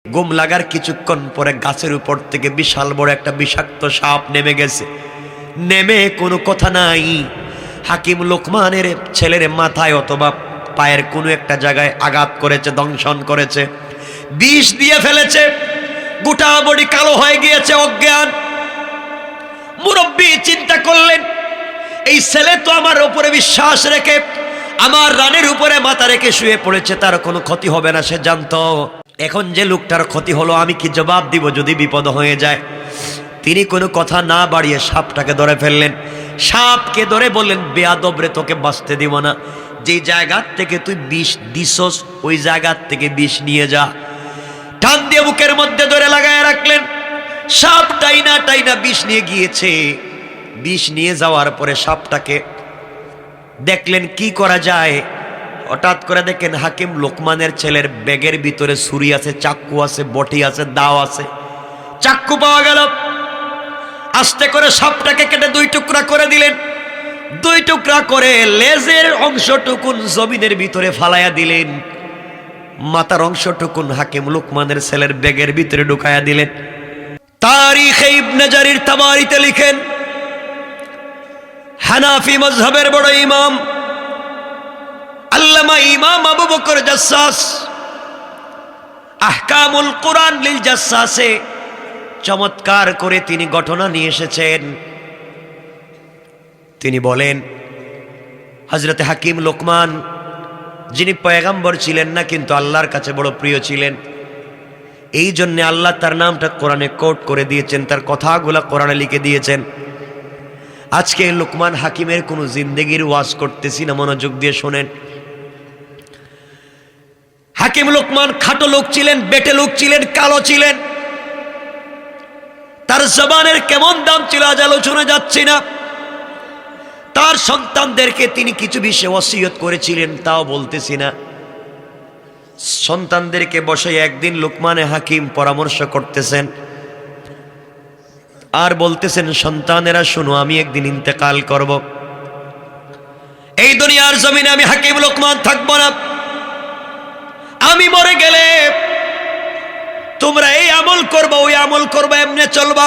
ঘুম লাগার কিছুক্ষণ পরে গাছের উপর থেকে বিশাল বড় একটা বিষাক্ত সাপ নেমে গেছে। নেমে কোনো কথা নাই, হাকিম লোকমানের ছেলের মাথায় অথবা পায়ের কোনো একটা জায়গায় আঘাত করেছে, দংশন করেছে, বিষ দিয়ে ফেলেছে। গোটা বডি কালো হয়ে গিয়েছে, অজ্ঞান। মুরব্বী চিন্তা করলেন, এই ছেলে তো আমার উপরে বিশ্বাস রেখে আমার রানের উপরে মাথা রেখে শুয়ে পড়েছে, তার কোনো ক্ষতি হবে না, সে জানতো। এখন যে লোকটার ক্ষতি হলো, আমি কি জবাব দিব যদি বিপদ হয়ে যায়? তিনি কোনো কথা না বাড়িয়ে সাপটাকে ধরে ফেললেন। সাপকে ধরে বললেন, বেয়াদব রে, তোকে বাঁচতে দিব না। যে জায়গা থেকে তুই বিষ দিছস ওই জায়গা থেকে বিষ নিয়ে যা। টান দিয়ে বুকের মধ্যে ধরে লাগায় রাখলেন। সাপ টাইনা টাইনা বিষ নিয়ে গিয়েছে। বিষ নিয়ে যাওয়ার পরে সাপটাকে দেখলেন কি করা যায়। হঠাৎ করে দেখেন হাকিম লোকমানের ছেলের ব্যাগের ভিতরে ছুরি আছে, চাক্কু আছে, বটি আছে, দাও আছে। চাক্কু পাওয়া গেল। আস্তে করে সাপটাকে কেটে দুই টুকরা করে দিলেন। দুই টুকরা করে লেজের অংশটুকুন জমিনের ভিতরে ফালাইয়া দিলেন। মাথার অংশটুকুন হাকিম লোকমানের ছেলের ব্যাগের ভিতরে ঢুকাইয়া দিলেন। তারিখে ইবনে জারির তাবারিতে লিখেন, হানাফি মাযহাবের বড় ইমাম আল্লামা ইমাম আবু বকর জাসসাস আহকামুল কুরআন লিল জাসসাসে চমৎকার করে তিনি ঘটনা নিয়ে এসেছেন। তিনি বলেন, হযরতে হাকিম লোকমান, যিনি পয়গম্বর ছিলেন না কিন্তু আল্লাহর কাছে বড় প্রিয় ছিলেন, এই জন্য আল্লাহ তার নামটা কোরআনে কোট করে দিয়েছেন, তার কথাগুলা কোরআনে লিখে দিয়েছেন। আজকে লোকমান হাকিমের কোনো জিন্দেগির ওয়াজ করতেছি না, মনোযোগ দিয়ে শোনেন। হাকিম লোকমান খাটো লোক ছিলেন, বেটে লোক ছিলেন, কালো ছিলেন। তার জবানের কেমন দাম ছিল আজ আলোচনা যাচ্ছি না। তার সন্তানদেরকে তিনি কিছু বিষয়ে ওসিয়ত করেছিলেন, তাও বলতেছি না। সন্তানদেরকে বসে একদিন লোকমানে হাকিম পরামর্শ করতেছেন আর বলতেছেন, সন্তানেরা শুনো, আমি একদিন ইন্তেকাল করব। এই দুনিয়ার জমিনে আমি হাকিম লোকমান থাকবো না। আমি মরে গেলে তোমরা এই আমল করবা, ওই আমল করবা, এমনে চলবা।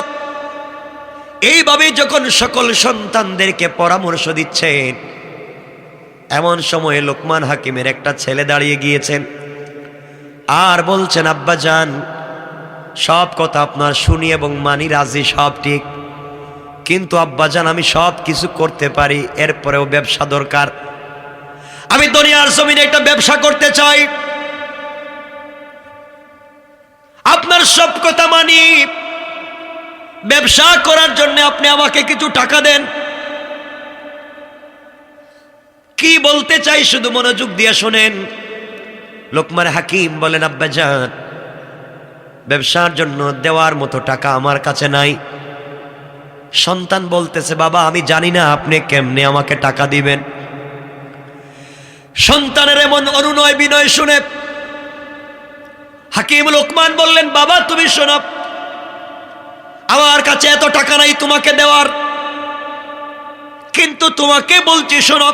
এইভাবে যখন সকল সন্তানদেরকে পরামর্শ দিচ্ছেন, এমন সময়ে লোকমান হাকিমের একটা ছেলে দাঁড়িয়ে গিয়েছেন আর বলছেন, আব্বা জান, সব কথা আপনার শুনি এবং মানি, রাজি, সব ঠিক, কিন্তু আব্বাজান আমি সব কিছু করতে পারি, এরপরেও ব্যবসা দরকার। আমি দুনিয়ার জমিনে একটা ব্যবসা করতে চাই। আপনার সব কথা মানি, ব্যবসা করার জন্য আপনি আমাকে কিছু টাকা দেন। কি বলতে চাই শুধু মনোযোগ দিয়ে শোনেন। লোকমান হাকিম বলেন, আব্বাজান, ব্যবসার জন্য দেওয়ার মতো টাকা আমার কাছে নাই। সন্তান বলতেছে, বাবা আমি জানি না আপনি কেমনে আমাকে টাকা দিবেন। সন্তানের এমন অনুনয় বিনয় শুনে হাকিম লোকমান বললেন, বাবা তুমি শোনো, আমার কাছে এত টাকা নাই তোমাকে দেওয়ার, কিন্তু তোমাকে বলছি শোনো,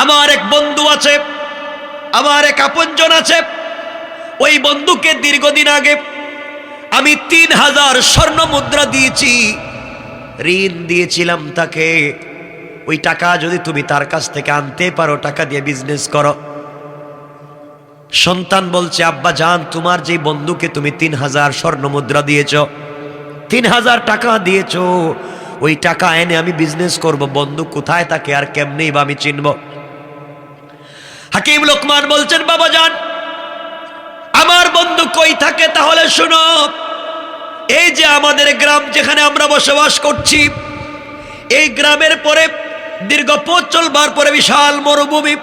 আমার এক বন্ধু আছে, আমার এক আপনজন আছে। ওই বন্ধুকে দীর্ঘদিন আগে আমি 3000 স্বর্ণ মুদ্রা দিয়েছি, ঋণ দিয়েছিলাম তাকে। ওই টাকা যদি তুমি তার কাছ থেকে আনতে পারো, টাকা দিয়ে বিজনেস করো। সন্তান বলছে, আব্বা জান, তোমার যে বন্ধুকে তুমি 3000 স্বর্ণ মুদ্রা দিয়েছ, 3000 টাকা দিয়েছ, ওই টাকা এনে আমি বিজনেস করব। বন্ধু কোথায় থাকে আর কেমনেই বা আমি চিনব? হাকিম লোকমান বলছেন, বাবা জান, আমার বন্ধু কই থাকে তাহলে শুনো। এই যে আমাদের গ্রাম যেখানে আমরা বসবাস করছি, এই গ্রামের পরে দীর্ঘ পথ চলবার পরে বিশাল মরুভূমি।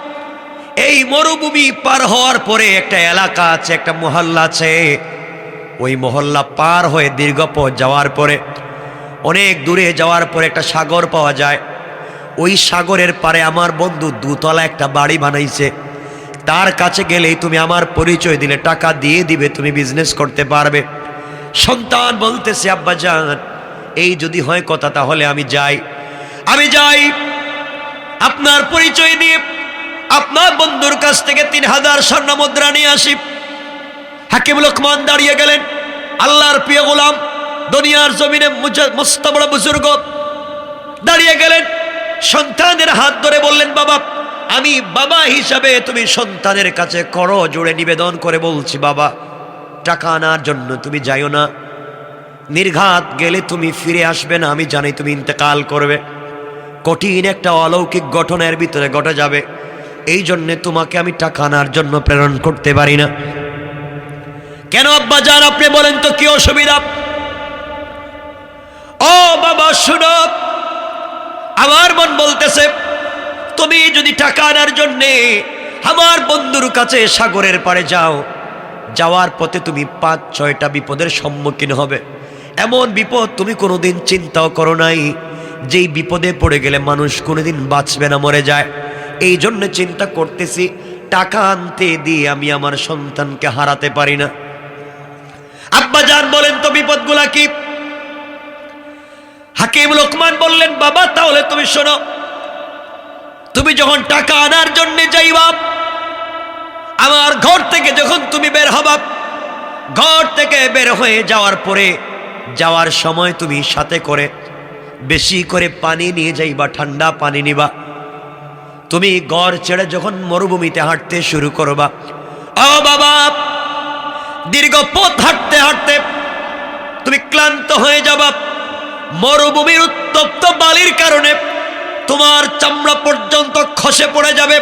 এই মরুভূমি পার হওয়ার পরে একটা এলাকা আছে, একটা মহল্লা আছে। ওই মহল্লা পার হয়ে দীর্ঘ পথ যাওয়ার পরে, অনেক দূরে যাওয়ার পরে একটা সাগর পাওয়া যায়। ওই সাগরের পারে আমার বন্ধু দুতলা একটা বাড়ি বানাইছে। তার কাছে গেলেই তুমি আমার পরিচয় দিলে টাকা দিয়ে দিবে, তুমি বিজনেস করতে পারবে। সন্তান বলতেছে, আব্বা জান, এই যদি হয় কথা তাহলে আমি যাই। আপনার পরিচয় দিয়ে আপনার বন্ধুর কাছ থেকে 3000 স্বর্ণ মুদ্রা নিয়ে আসি। হাকিম লোকমান দাঁড়িয়ে গেলেন, আল্লাহর প্রিয় গোলাম, দুনিয়ার জমিনে মস্ত বড় বুজুর্গ দাঁড়িয়ে গেলেন, সন্তানের হাত ধরে বললেন, বাবা, আমি বাবা হিসাবে তুমি সন্তানের কাছে করো জোড়ে নিবেদন করে বলছি, বাবা, টাকা আনার জন্য তুমি যাইও না, নির্ঘাত গেলে তুমি ফিরে আসবে না, আমি জানি তুমি ইন্তেকাল করবে, কঠিন একটা অলৌকিক ঘটনার ভিতরে ঘটে যাবে, এই জন্যে তোমাকে আমি টাকা আনার জন্য প্রেরণ করতে পারি না। কেন আব্বা জান, আপনি বলেন তো কি অসুবিধা? ও বাবা শুনো, আমার মন বলতেছে তুমি যদি টাকা আনার জন্যে আমার বন্ধুর কাছে সাগরের পাড়ে যাও, যাওয়ার পথে তুমি ৫-৬টা বিপদের সম্মুখীন হবে। এমন বিপদ তুমি কোনোদিন চিন্তাও করো নাই, যেই বিপদে পড়ে গেলে মানুষ কোনোদিন বাঁচবে না, মরে যায়। এই জন্য চিন্তা করতেছি টাকা আনতে দিয়ে আমি আমার সন্তানকে হারাতে পারি না। আব্বা জান বলেন তো বিপদগুলা কি? হাকিম লোকমান বললেন, বাবা, তাহলে তুমি শোনো, তুমি যখন টাকা আনার জন্য যাইবা, আমার ঘর থেকে যখন তুমি বের হবা, ঘর থেকে বের হয়ে যাওয়ার পরে যাওয়ার সময় তুমি সাথে করে বেশি করে পানি নিয়ে যাইবা, ঠান্ডা পানি নিবা। তুমি ঘর ছেড়ে যখন মরুভূমিতে হাঁটতে শুরু করবা, ও বাবা, দীর্ঘ পথ হাঁটতে হাঁটতে তুমি ক্লান্ত হয়ে যাবা। মরুভূমির উত্তপ্ত বালির কারণে তোমার চামড়া পর্যন্ত খসে পড়ে যাবে,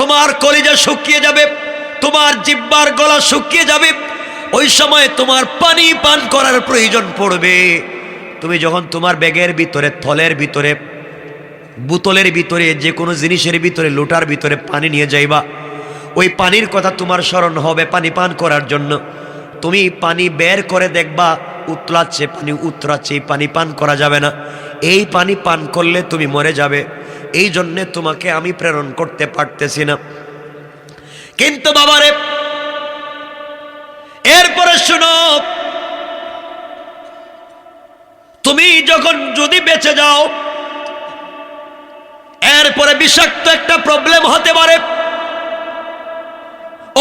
তোমার কলিজা শুকিয়ে যাবে, তোমার জিহ্বার গলা শুকিয়ে যাবে। ওই সময় তোমার পানি পান করার প্রয়োজন পড়বে। তুমি যখন তোমার ব্যাগের ভিতরে, থলের ভিতরে, বোতলের ভিতরে, যে কোনো জিনিসের ভিতরে, লোটার ভিতরে পানি নিয়ে যাইবা, ওই পানির কথা তোমার স্মরণ হবে পানি পান করার জন্য। তুমি পানি বের করে দেখবা উতলাচ্ছে, পানি উতরাচ্ছে, এই পানি পান করা যাবে না, এই পানি পান করলে তুমি মরে যাবে, এই জন্যে তোমাকে আমি প্রেরণ করতে পারতেছি না। কিন্তু বাবারে, এরপরে শুনো, তুমি যখন যদি বেঁচে যাও, এরপরে বিষাক্ত একটা প্রবলেম হতে পারে।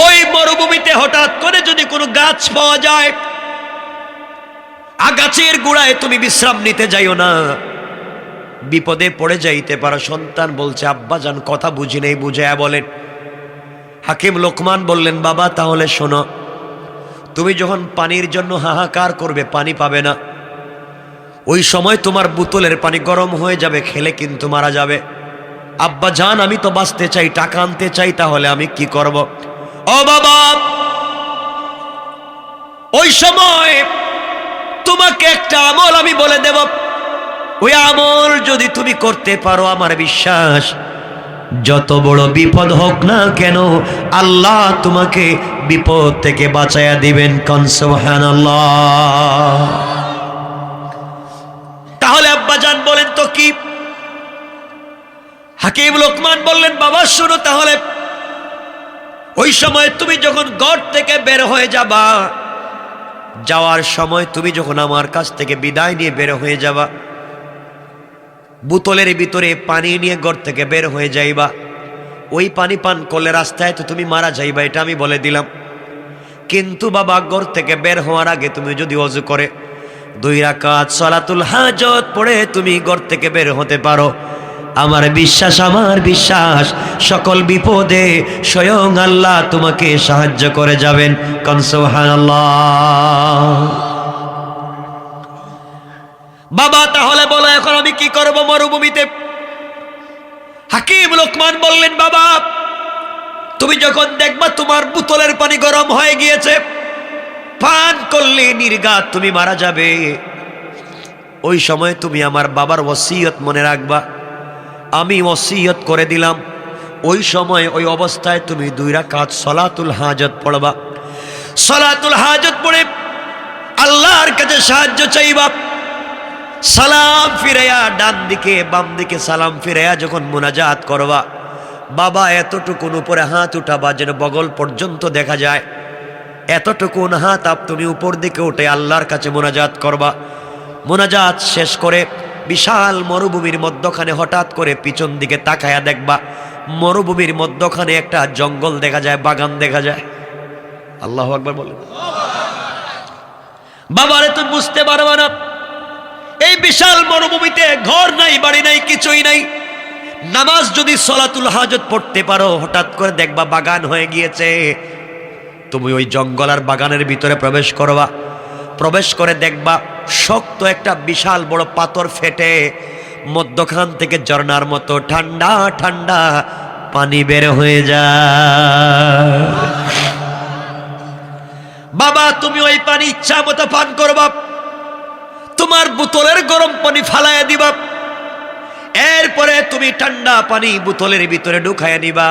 ওই মরুভূমিতে হঠাৎ করে যদি কোনো গাছ পাওয়া যায়, গাছের গোড়ায় তুমি বিশ্রাম নিতে যাইও না, বিপদে পড়ে যাইতে পারো। সন্তান বলছে, আব্বা জান, কথা বুঝি নেই, বুঝায়া বলেন। হাকিম লোকমান বললেন, বাবা, তাহলে শোনো, তুমি যখন পানির জন্য হাহাকার করবে, পানি পাবে না, ওই সময় তোমার বোতলের পানি গরম হয়ে যাবে, খেলে কিন্তু মারা যাবে। আব্বা জান, আমি তো বাঁচতে চাই, টাকা আনতে চাই, তাহলে আমি কি করব? ও বাবা, ওই সময় তোমাকে একটা আমল আমি বলে দেব, ওই আমল যদি তুমি করতে পারো, আমার বিশ্বাস যত বড় বিপদ হোক না কেন, আল্লাহ তোমাকে বিপদ থেকে বাঁচায়া দিবেন। কোন সুবহানাল্লাহ। তাহলে আব্বা জান বলেন তো কি? হাকিম লোকমান বললেন, বাবা শুনো, তাহলে ওই সময় তুমি যখন ঘর থেকে বের হয়ে যাবা, যাওয়ার সময় তুমি যখন আমার কাছ থেকে বিদায় নিয়ে বের হয়ে যাবা, বোতলের ভিতরে পানি নিয়ে ঘর থেকে বের হয়ে যাইবা, ওই পানি পান করলে রাস্তায় তো তুমি মারা যাইবা, এটা আমি বলে দিলাম। কিন্তু বাবা, ঘর থেকে বের হওয়ার আগে তুমি যদি ওযু করে 2 রাকাত সালাতুল হাজত পড়ে তুমি ঘর থেকে বের হতে পারো, আমার বিশ্বাস সকল বিপদে স্বয়ং আল্লাহ তোমাকে সাহায্য করে যাবেন। কোন সুবহানাল্লাহ। বাবা, তাহলে বলো এখন আমি কি করব মরুভূমিতে? হাকিম লোকমান বললেন, বাবা, তুমি যখন দেখবা তোমার বোতলের পানি গরম হয়ে গিয়েছে, পান করলে নির্ঘাত তুমি মারা যাবে, ওই সময় তুমি আমার বাবার ওসিয়ত মনে রাখবা। আমি ওসিয়ত করে দিলাম, ওই সময় ওই অবস্থায় তুমি 2 রাকাত সালাতুল হাজত পড়বা। সালাতুল হাজত পড়ে আল্লাহর কাছে সাহায্য চাইবা। সালাম ফিরাইয়া ডান দিকে বাম দিকে সালাম ফিরাইয়া যখন মুনাজাত করবা, বাবা এতটুকুন উপরে হাত উঠাবা যেন বগল পর্যন্ত দেখা যায়, এতটুকুন হাত তুমি উপর দিকে উঠে আল্লাহর কাছে মুনাজাত করবা। মুনাজাত শেষ করে বিশাল মরুভূমির মধ্যখানে হঠাৎ করে পিছন দিকে তাকায়া দেখবা, মরুভূমির মধ্যখানে একটা জঙ্গল দেখা যায়, বাগান দেখা যায়। আল্লাহু আকবার বলেন। বাবারে তুমি বুঝতে পারবে না, এই বিশাল মরুভূমিতে ঘর নাই, বাড়ি নাই, কিছুই নাই। নামাজ যদি সলাতুল হাজত পড়তে পারো, হঠাৎ করে দেখবা বাগান হয়ে গিয়েছে। তুমি ওই জঙ্গল আর বাগানের ভিতরে প্রবেশ করবা, প্রবেশ করে দেখবা শক্ত একটা বিশাল বড় পাথর ফেটে মধ্যখান থেকে ঝর্ণার মতো ঠান্ডা ঠান্ডা পানি বের হয়ে যায়। বাবা তুমি ওই পানি ইচ্ছা মতো পান করবা, তোমার বোতলের গরম পানি ফালাইয়া দিবা, এরপরে তুমি ঠান্ডা পানি বোতলের ভিতরে ঢুকাইয়া নিবা,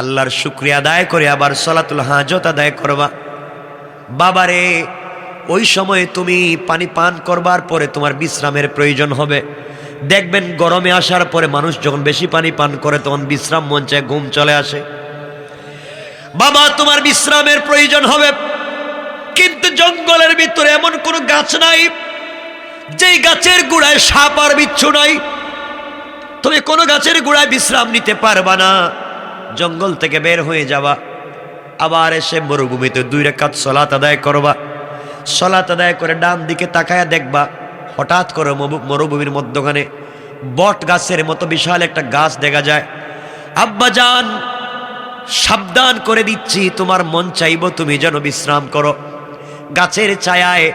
আল্লাহর শুকরিয়া আদায় করে আবার সলাতুল হাজত আদায় করবা। বাবারে ওই সময় তুমি পানি পান করবার পরে তোমার বিশ্রামের প্রয়োজন হবে। দেখবেন গরমে আসার পরে মানুষ যখন বেশি পানি পান করে তখন বিশ্রাম মন চায়, ঘুম চলে আসে। বাবা তোমার বিশ্রামের প্রয়োজন হবে, কিন্তু জঙ্গলের ভিতরে এমন কোনো গাছ নাই যেই গাছের গোড়ায় সাপ আর বিচ্ছু নাই। তুমি কোনো গাছের গোড়ায় বিশ্রাম নিতে পারবা না। জঙ্গল থেকে বের হয়ে যাবা, আবার এসে মরুভূমিতে 2 রাকাত সালাত আদায় করবা। সালাত আদায় করে ডান দিকে তাকায়া দেখবা হঠাৎ করে মরুভূমির মধ্যখানে বট গাছের মতো বিশাল একটা গাছ দেখা যায়। আব্বা জান সাবধান করে দিচ্ছি, তোমার মন চাইব তুমি যেন বিশ্রাম করো, গাছের ছায়ায়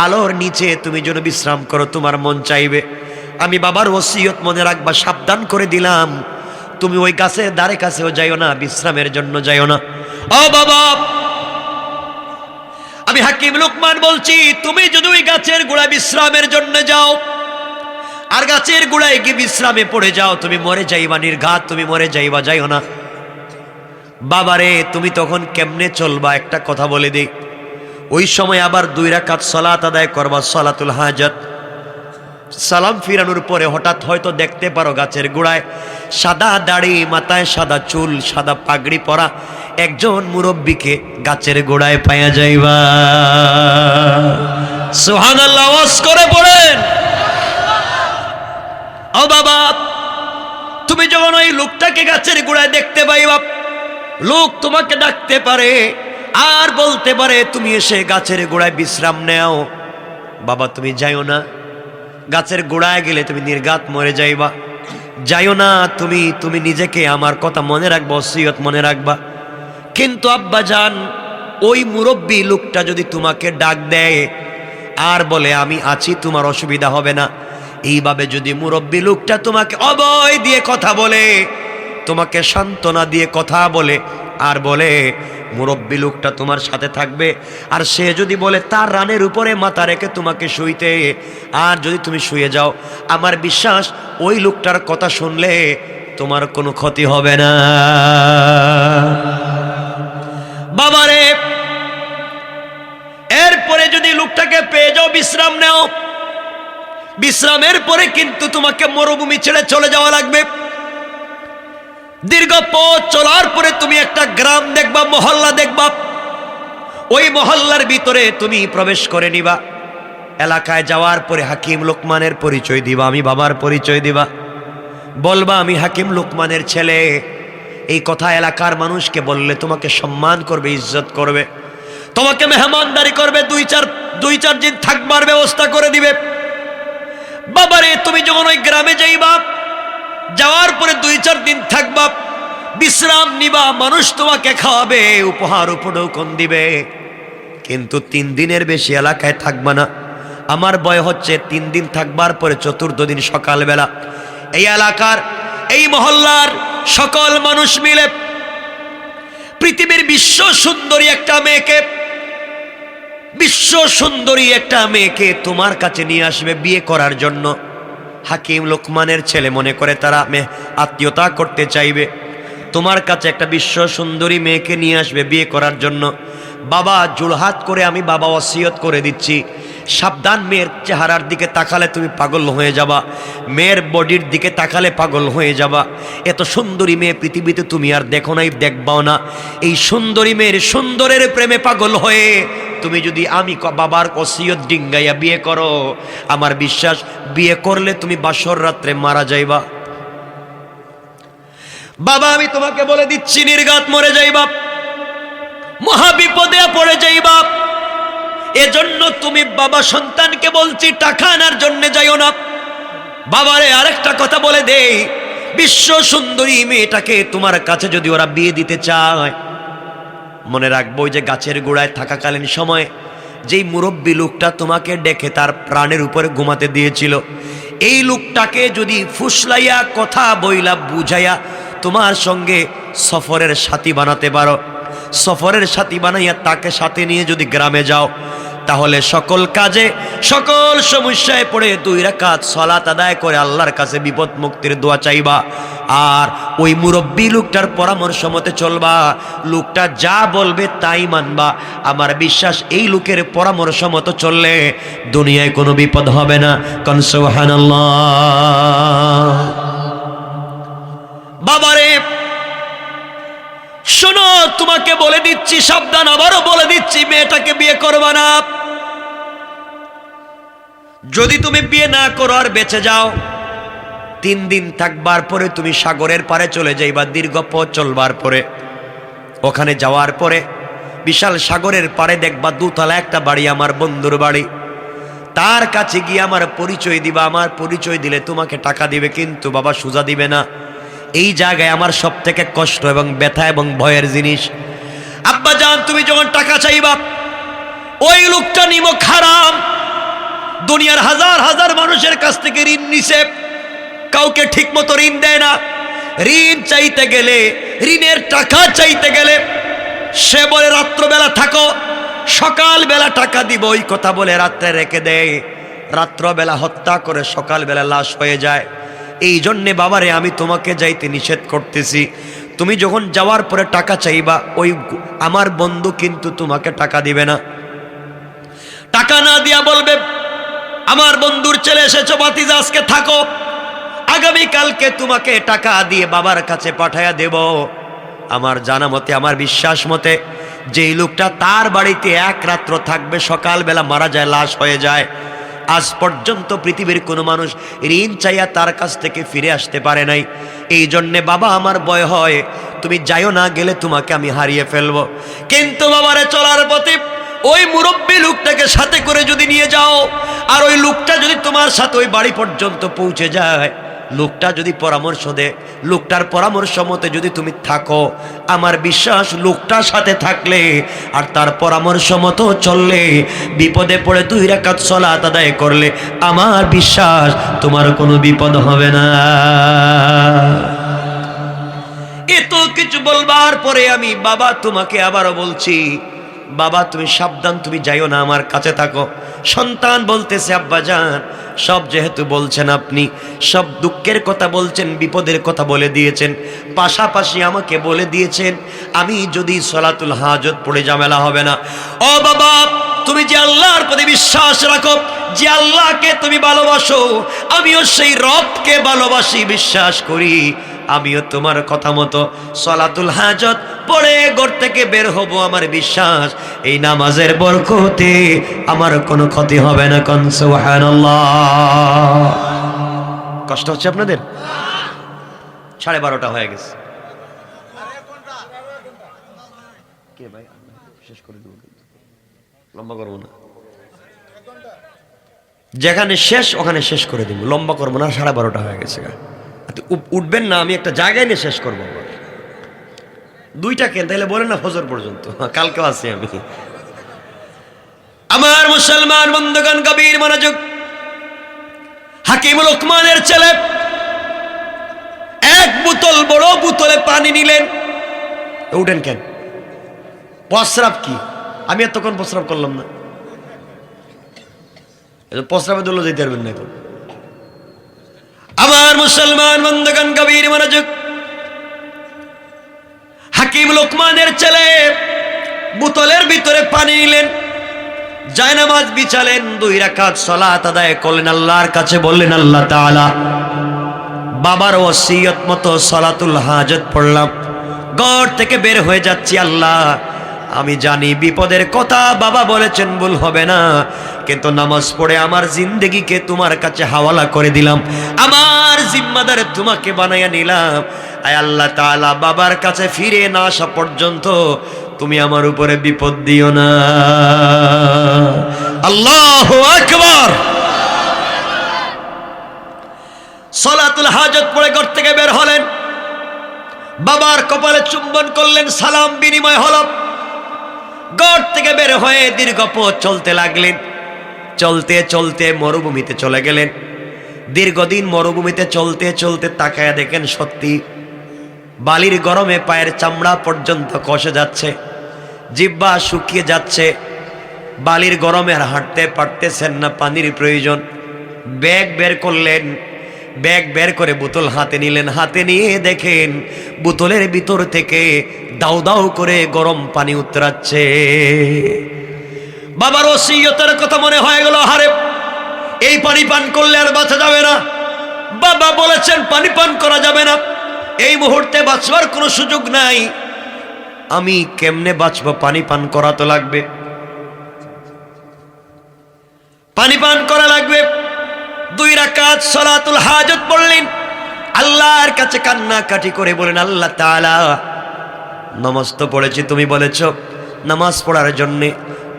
আলোর নিচে তুমি যেন বিশ্রাম করো, তোমার মন চাইবে। আমি বাবার ওসিয়ত মনে রাখবা, সাবধান করে দিলাম, তুমি ওই গাছের ধারে কাছেও যাইও না, বিশ্রামের জন্য যাইও না। ও বাবা আমি হাকিম লোকমান বলছি, তুমি যদি ওই গাছের গোড়ায় বিশ্রামের জন্য যাও আর গাছের গোড়ায় গিয়ে বিশ্রামে পড়ে যাও, তুমি মরে যাইবা, নির্ঘাত তুমি মরে যাইবা, যাইও না। বাবারে তুমি তখন কেমনে চলবা একটা কথা বলে দিই। ওই সময় আবার 2 রাকাত সালাত আদায় করবা, সালাতুল হাজত। সালাম ফিরানোর পরে হঠাৎ হয়তো দেখতে পারো গাছের গোড়ায় সাদা দাড়ি, মাথায় সাদা চুল, সাদা পাগড়ি পরা একজন মুরব্বীকে গাছের গোড়ায় পায়া যাইবা। সুবহানাল্লাহ ওয়াজ করে পড়েন। ও বাবা তুমি যখন ওই লোকটাকে গাছের গোড়ায় দেখতে পাইবা, লোক তোমাকে ডাকতে পারে আর বলতে পারে তুমি এসে গাছের গোড়ায় বিশ্রাম নেও। বাবা তুমি যাইও না, গাছের গোড়ায় গেলে তুমি নির্ঘাত মরে যাইবা, যাইও না। তুমি নিজেকে আমার কথা মনে রাখবা, ওসিয়ত মনে রাখবা। কিন্তু আব্বা জান ওই মুরব্বী লোকটা যদি তোমাকে ডাক দেয় আর বলে আমি আছি, তোমার অসুবিধা হবে না, এইভাবে যদি মুরব্বী লোকটা তোমাকে অভয় দিয়ে কথা বলে, তোমাকে সান্ত্বনা দিয়ে কথা বলে আর বলে মুরব্বী লোকটা তোমার সাথে থাকবে, আর সে যদি বলে তার রানের উপরে মাথা রেখে তোমাকে শুইতে, আর যদি তুমি শুয়ে যাও, আমার বিশ্বাস ওই লোকটার কথা শুনলে তোমার কোনো ক্ষতি হবে না। বাবারে এরপরে যদি লোকটাকে পেয়ে যাও, বিশ্রাম নাও, বিশ্রামের পরে কিন্তু তোমাকে মরুভূমি ছেড়ে চলে যাওয়া লাগবে। দীর্ঘ পথ চলার পরে তুমি একটা গ্রাম দেখবা, মহল্লা দেখবা, ওই মহল্লার ভিতরে তুমি প্রবেশ করে নিবা। এলাকায় যাওয়ার পরে হাকিম লোকমানের পরিচয় দিবা, আমি বাবার পরিচয় দিবা, বলবা আমি হাকিম লোকমানের ছেলে। এই কথা এলাকার মানুষকে বললে তোমাকে সম্মান করবে, ইজ্জত করবে, তোমাকে মেহমানদারি করবে, 2-4 দিন থাকবার ব্যবস্থা করে দিবে। বাবারে তুমি যখন ওই গ্রামে যাইবা, যাওয়ার পরে 2-4 দিন থাকবা, বিশ্রাম নিবা, মানুষ তোমাকে খাওয়াবে, উপহার উপঢৌকন দিবে, কিন্তু 3 দিনের বেশি এলাকায় থাকবা না। আমার ভয় হচ্ছে 3 দিন থাকবার পরে 4র্থ দিন সকালবেলা এই এলাকার এই মহল্লার সকল মানুষ মিলে পৃথিবীর বিশ্ব সুন্দরী একটা মেয়েকে তোমার কাছে নিয়ে আসবে বিয়ে করার জন্য। হাকিম লোকমানের ছেলে মনে করে তারা আত্মীয়তা করতে চাইবে, তোমার কাছে একটা বিশ্ব সুন্দরী মেয়েকে নিয়ে আসবে বিয়ে করার জন্য। বাবা জোড়হাত করে আমি বাবা ওসিয়ত করে দিচ্ছি, সাবধান, মেয়ের চেহারার দিকে তাকালে তুমি পাগল হয়ে যাবা, মেয়ের বডির দিকে তাকালে পাগল হয়ে যাবা। এত সুন্দরী মেয়ে পৃথিবীতে তুমি আর দেখো নাই, দেখবাও না। এই সুন্দরী মেয়ের সুন্দরের প্রেমে পাগল হয়ে তুমি যদি আমি বাবার ওসিয়ত ডিঙ্গাইয়া বিয়ে করো, আমার বিশ্বাস বিয়ে করলে তুমি বাসর রাত্রে মারা যাইবা। বাবা আমি তোমাকে বলে দিচ্ছি, নির্ঘাত মরে যাইবা। মহা বিপদে পড়ে যাইবা। এজন্য তুমি বাবা সন্তানকে বলছি টাকা আনার জন্য যাইও না। বাবারে আরেকটা কথা বলে দেই, বিশ্ব সুন্দরী মেয়েটাকে তোমার কাছে যদি ওরা বিয়ে দিতে চায়, মনে রাখবো যে গাছের গোড়ায় থাকাকালীন সময় যেই মুরব্বী লোকটা তোমাকে ডেকে তার প্রাণের উপরে ঘুমাতে দিয়েছিল, এই লোকটাকে যদি ফুসলাইয়া কথা বইলা বুঝাইয়া তোমার সঙ্গে সফরের সাথী বানাতে পারো, সফরের সাথী বানাইয়া তাকে সাথে নিয়ে যদি গ্রামে যাও, তাহলে সকল কাজে সকল সমস্যায় পড়ে 2 রাকাত সালাত আদায় করে আল্লাহর কাছে বিপদ মুক্তির দোয়া চাইবা। আর ওই মুরব্বী লোকটার পরামর্শ মতে চলবা, লোকটা যা বলবে তাই মানবা। আমার বিশ্বাস এই লোকের পরামর্শ মতো চললে দুনিয়ায় কোনো বিপদ হবে না। কোন সুবহানাল্লাহ। বাবারে শোনো, তোমাকে বলে দিচ্ছি, সাবধান, আবারও বলে দিচ্ছি, মেয়েটাকে বিয়ে করবা না। যদি তুমি বিয়ে না করো আর বেঁচে যাও, 3 দিন থাকবার পরে তুমি সাগরের পারে চলে যাইবা। দীর্ঘ পথ চলবার পরে, ওখানে যাওয়ার পরে বিশাল সাগরের পারে দেখবা 2 তলা একটা বাড়ি, আমার বন্ধুর বাড়ি। তার কাছে গিয়ে আমার পরিচয় দিবা। আমার পরিচয় দিলে তোমাকে টাকা দিবে, কিন্তু বাবা সোজা দিবে না। এই জায়গায় আমার সব থেকে কষ্ট এবং ব্যথা এবং ভয়ের জিনিস। আব্বা জান, তুমি যখন টাকা চাইবা, ওই লোকটা নিমক হারাম, দুনিয়ার হাজার হাজার মানুষের কাছ থেকে ঋণ নিছে, কাউকে ঠিক মতো ঋণ দেয় না। ঋণ চাইতে গেলে, ঋণের টাকা চাইতে গেলে সে বলে রাত্রবেলা থাকো, সকালবেলা টাকা দিব, ওই কথা বলে রাত্রে রেখে দেয়। রাত্রবেলা হত্যা করে সকালবেলা লাশ হয়ে যায়। এই জন্যে বাবারে আমি তোমাকে যাইতে নিষেধ করতেছি। তুমি যখন যাওয়ার পরে টাকা চাইবা, ওই আমার বন্ধু কিন্তু তোমাকে টাকা দিবে না। টাকা না দিয়া বলবে, আমার বন্ধুর ছেলে এসেছো, ভাতিজা আজকে থাকো, আগামীকালকে তোমাকে টাকা দিয়ে বাবার কাছে পাঠায়া দেব। আমার জানা মতে, আমার বিশ্বাস মতে, যেই লোকটা তার বাড়িতে 1 রাত্র থাকবে, সকালবেলা মারা যায়, লাশ হয়ে যায়, আজ পর্যন্ত পৃথিবীর কোনো মানুষ ঋণ চাইয়া তার কাছ থেকে ফিরে আসতে পারে নাই। এই জন্যে বাবা আমার ভয় হয়, তুমি যাইও না, গেলে তোমাকে আমি হারিয়ে ফেলবো। কিন্তু বাবারে চলার পথে ওই মুরব্বী লোকটাকে সাথে করে যদি নিয়ে যাও, আর ওই লোকটা যদি তোমার সাথে ওই বাড়ি পর্যন্ত পৌঁছে যায়, লোকটা যদি পরামর্শ দেয়, লোকটার পরামর্শ মতে যদি তুমি থাকো, আমার বিশ্বাস লোকটার সাথে থাকলে আর তার পরামর্শ মতো চললে, বিপদে পড়ে 2 রাকাত সালাত আদায় করলে, আমার বিশ্বাস তোমার কোনো বিপদ হবে না। এত কিছু বলবার পরে আমি বাবা তোমাকে আবারও বলছি, বাবা তুমি সাবধান, তুমি যাইও না, আমার কাছে থাকো। সন্তান বলতেছে, আব্বা জান, সব যেহেতু বলছেন, আপনি সব দুঃখের কথা বলছেন, বিপদের কথা বলে দিয়েছেন, পাশাপাশি আমাকে বলে দিয়েছেন আমি যদি সলাতুল হাজত পড়ে ঝামেলা হবে না। ও বাবা, তুমি যে আল্লাহর প্রতি বিশ্বাস রাখো, যে আল্লাহকে তুমি ভালোবাসো, আমিও সেই রবকে ভালোবাসি, বিশ্বাস করি, আমিও তোমার কথা মতো সলাতুল হাজত পড়ে ঘর থেকে বের হব। আমার বিশ্বাস এই নামাজের বরকতে আমার কোনো ক্ষতি হবে না। কোন সুবহানাল্লাহ। কষ্ট হচ্ছে আপনাদের? 12:30 হয়ে গেছে। কে ভাই, শেষ করে দেব, লম্বা করবো না। যেখানে শেষ ওখানে শেষ করে দিব, লম্বা করবো না। 12:30 হয়ে গেছে। উঠবেন না, আমি একটা জায়গায় নিয়ে শেষ করবো। 2টা কেন তাহলে বলেন না, ফজর পর্যন্ত, কালকেও আছি আমি। আমার মুসলমান বন্ধুগণ, গভীর মনোযোগ। হাকিম লোকমানের ছেলে 1 বোতল, বড় বোতলে পানি নিলেন। উঠেন কেন? প্রস্রাব কি? আমি এতক্ষণ প্রস্রাব করলাম না, প্রস্রাবে দৌড় যেতে পারবেন না এখন। আমার মুসলমান বন্ধুগণ, গভীর মনোযোগ। হাকিম লোকমানের ছেলে বোতলের ভিতরে পানি নিলেন, জায়নামাজ বিছালেন, 2 রাকাত সালাত আদায় করলেন, আল্লাহর কাছে বললেন, আল্লাহ তাআলা, বাবার ওসিয়ত মতো সালাতুল হাজত পড়লাম, ঘর থেকে বের হয়ে যাচ্ছি। আল্লাহ, আমি জানি বিপদের কথা বাবা বলেছেন, ভুল হবে না, কিন্তু নামাজ পড়ে আমার জিন্দেগিকে তোমার কাছে হাওয়ালা করে দিলাম, আমার জিম্মাদার তোমাকে বানাইয়া নিলাম। আয় আল্লাহ তাআলা, বাবার কাছে ফিরে না আসা পর্যন্ত তুমি আমার উপরে বিপদ দিও না। আল্লাহু আকবার। সালাতুল হাজত পড়ে ঘর থেকে বের হলেন, বাবার কপালে চুম্বন করলেন, সালাম বিনিময় হল। ঘর থেকে বের হয়ে দীর্ঘ পথ চলতে লাগলেন। চলতে চলতে মরুভূমিতে চলে গেলেন। দীর্ঘদিন মরুভূমিতে চলতে চলতে তাকায়া দেখেন সত্যি বালির গরমে পায়ের চামড়া পর্যন্ত কষে যাচ্ছে, জিহ্বা শুকিয়ে যাচ্ছে, বালির গরমে আর হাঁটতে পারতেছেন না, পানির প্রয়োজন। ব্যাগ বের করলেন, ব্যাগ বের করে বোতল হাতে নিলেন। হাতে নিয়ে দেখেন বোতলের ভিতর থেকে দাউ দাউ করে গরম পানি উতরাচ্ছে। বাবার ওসিয়তের কথা মনে হয়ে গেল, হারে এই পানি পান করলে আর বাঁচা যাবে না। বাবা বলেছেন পানি পান করা যাবে না, এই মুহূর্তে বাঁচবার কোনো সুযোগ নাই। আমি কেমনে বাঁচবো? পানি পান করা তো লাগবে, পানি পান করা লাগবে। 2 রাকাত সালাতুল হাজত পড়লেন, আল্লাহর কাছে কান্নাকাটি করে বলেন, আল্লাহ তাআলা নামাজ তো পড়েছি, তুমি বলেছো নামাজ পড়ার জন্যে,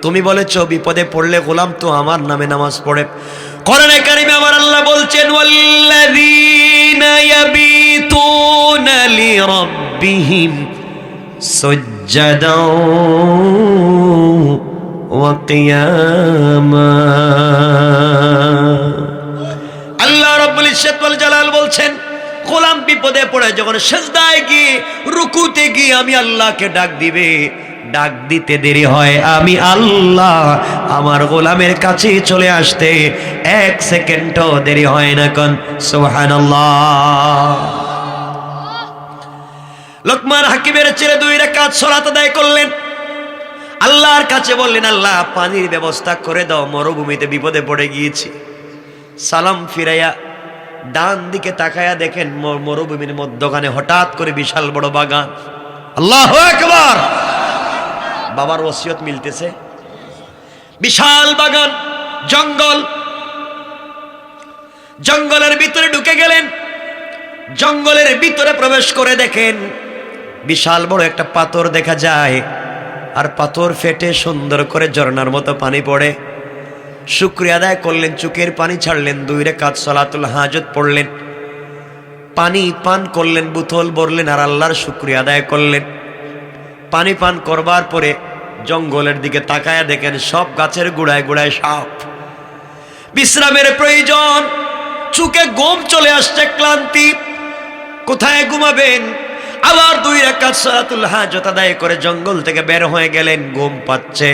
তুমি বলেছো বিপদে পড়লে গোলাম তো আমার নামে নামাজ পড়ে। কোরআনে কারিমে আমার আল্লাহ বলছেন, ওয়াল্লাযীনা ইয়াবিতুনা লিরাব্বিহিম সুজদাও ওয়া কিয়ামা। আল্লাহ রাব্বুল ইজ্জত ওয়াল জালাল বলছেন, গোলাম বিপদে পড়ে যখন সিজদায় গিয়ে রুকুতে গিয়ে আমি আল্লাহকে ডাক দিবে, ডাক দিতে দেরি হয়, আমি আল্লাহ আমার গোলামের কাছে চলে আসতে 1 সেকেন্ডও দেরি হয় না। কোন সুবহানাল্লাহ। লোকমান হাকিমের ছেলে 2 রাকাত সালাত আদায় করলেন, আল্লাহর কাছে বললেন, আল্লাহ পানির ব্যবস্থা করে দাও, মরুভূমিতে বিপদে পড়ে গিয়েছি। সালাম ফিরাইয়া ডান দিকে তাকায়া দেখেন মরুভূমির মধ্যখানে হঠাৎ করে বিশাল বড় বাগান। আল্লাহু আকবার। বাবার ওসিয়ত মিলতেছে। বিশাল বাগান, জঙ্গল, জঙ্গলের ভিতরে ঢুকে গেলেন। জঙ্গলের ভিতরে প্রবেশ করে দেখেন বিশাল বড় একটা পাথর দেখা যায়, আর পাথর ফেটে সুন্দর করে ঝর্ণার মতো পানি পড়ে। শুকরিয়া আদায় করলেন, চোখের পানি ছাড়লেন, 2 রাকাত সালাতুল হাজত পড়লেন, পানি পান করলেন, বোতল ভরলেন আর আল্লাহর শুকরিয়া আদায় করলেন। পানি পান করবার পরে জঙ্গলের দিকে তাকায়া দেখেন সব গাছের গোড়ায় গোড়ায় সাপ। বিশ্রামের প্রয়োজন, চোখে ঘুম চলে আসছে, ক্লান্তি, কোথায় ঘুমাবেন? আবার 2 রাকাত সালাতুল হাজত আদায় করে জঙ্গল থেকে বের হয়ে গেলেন। ঘুম পাচ্ছে,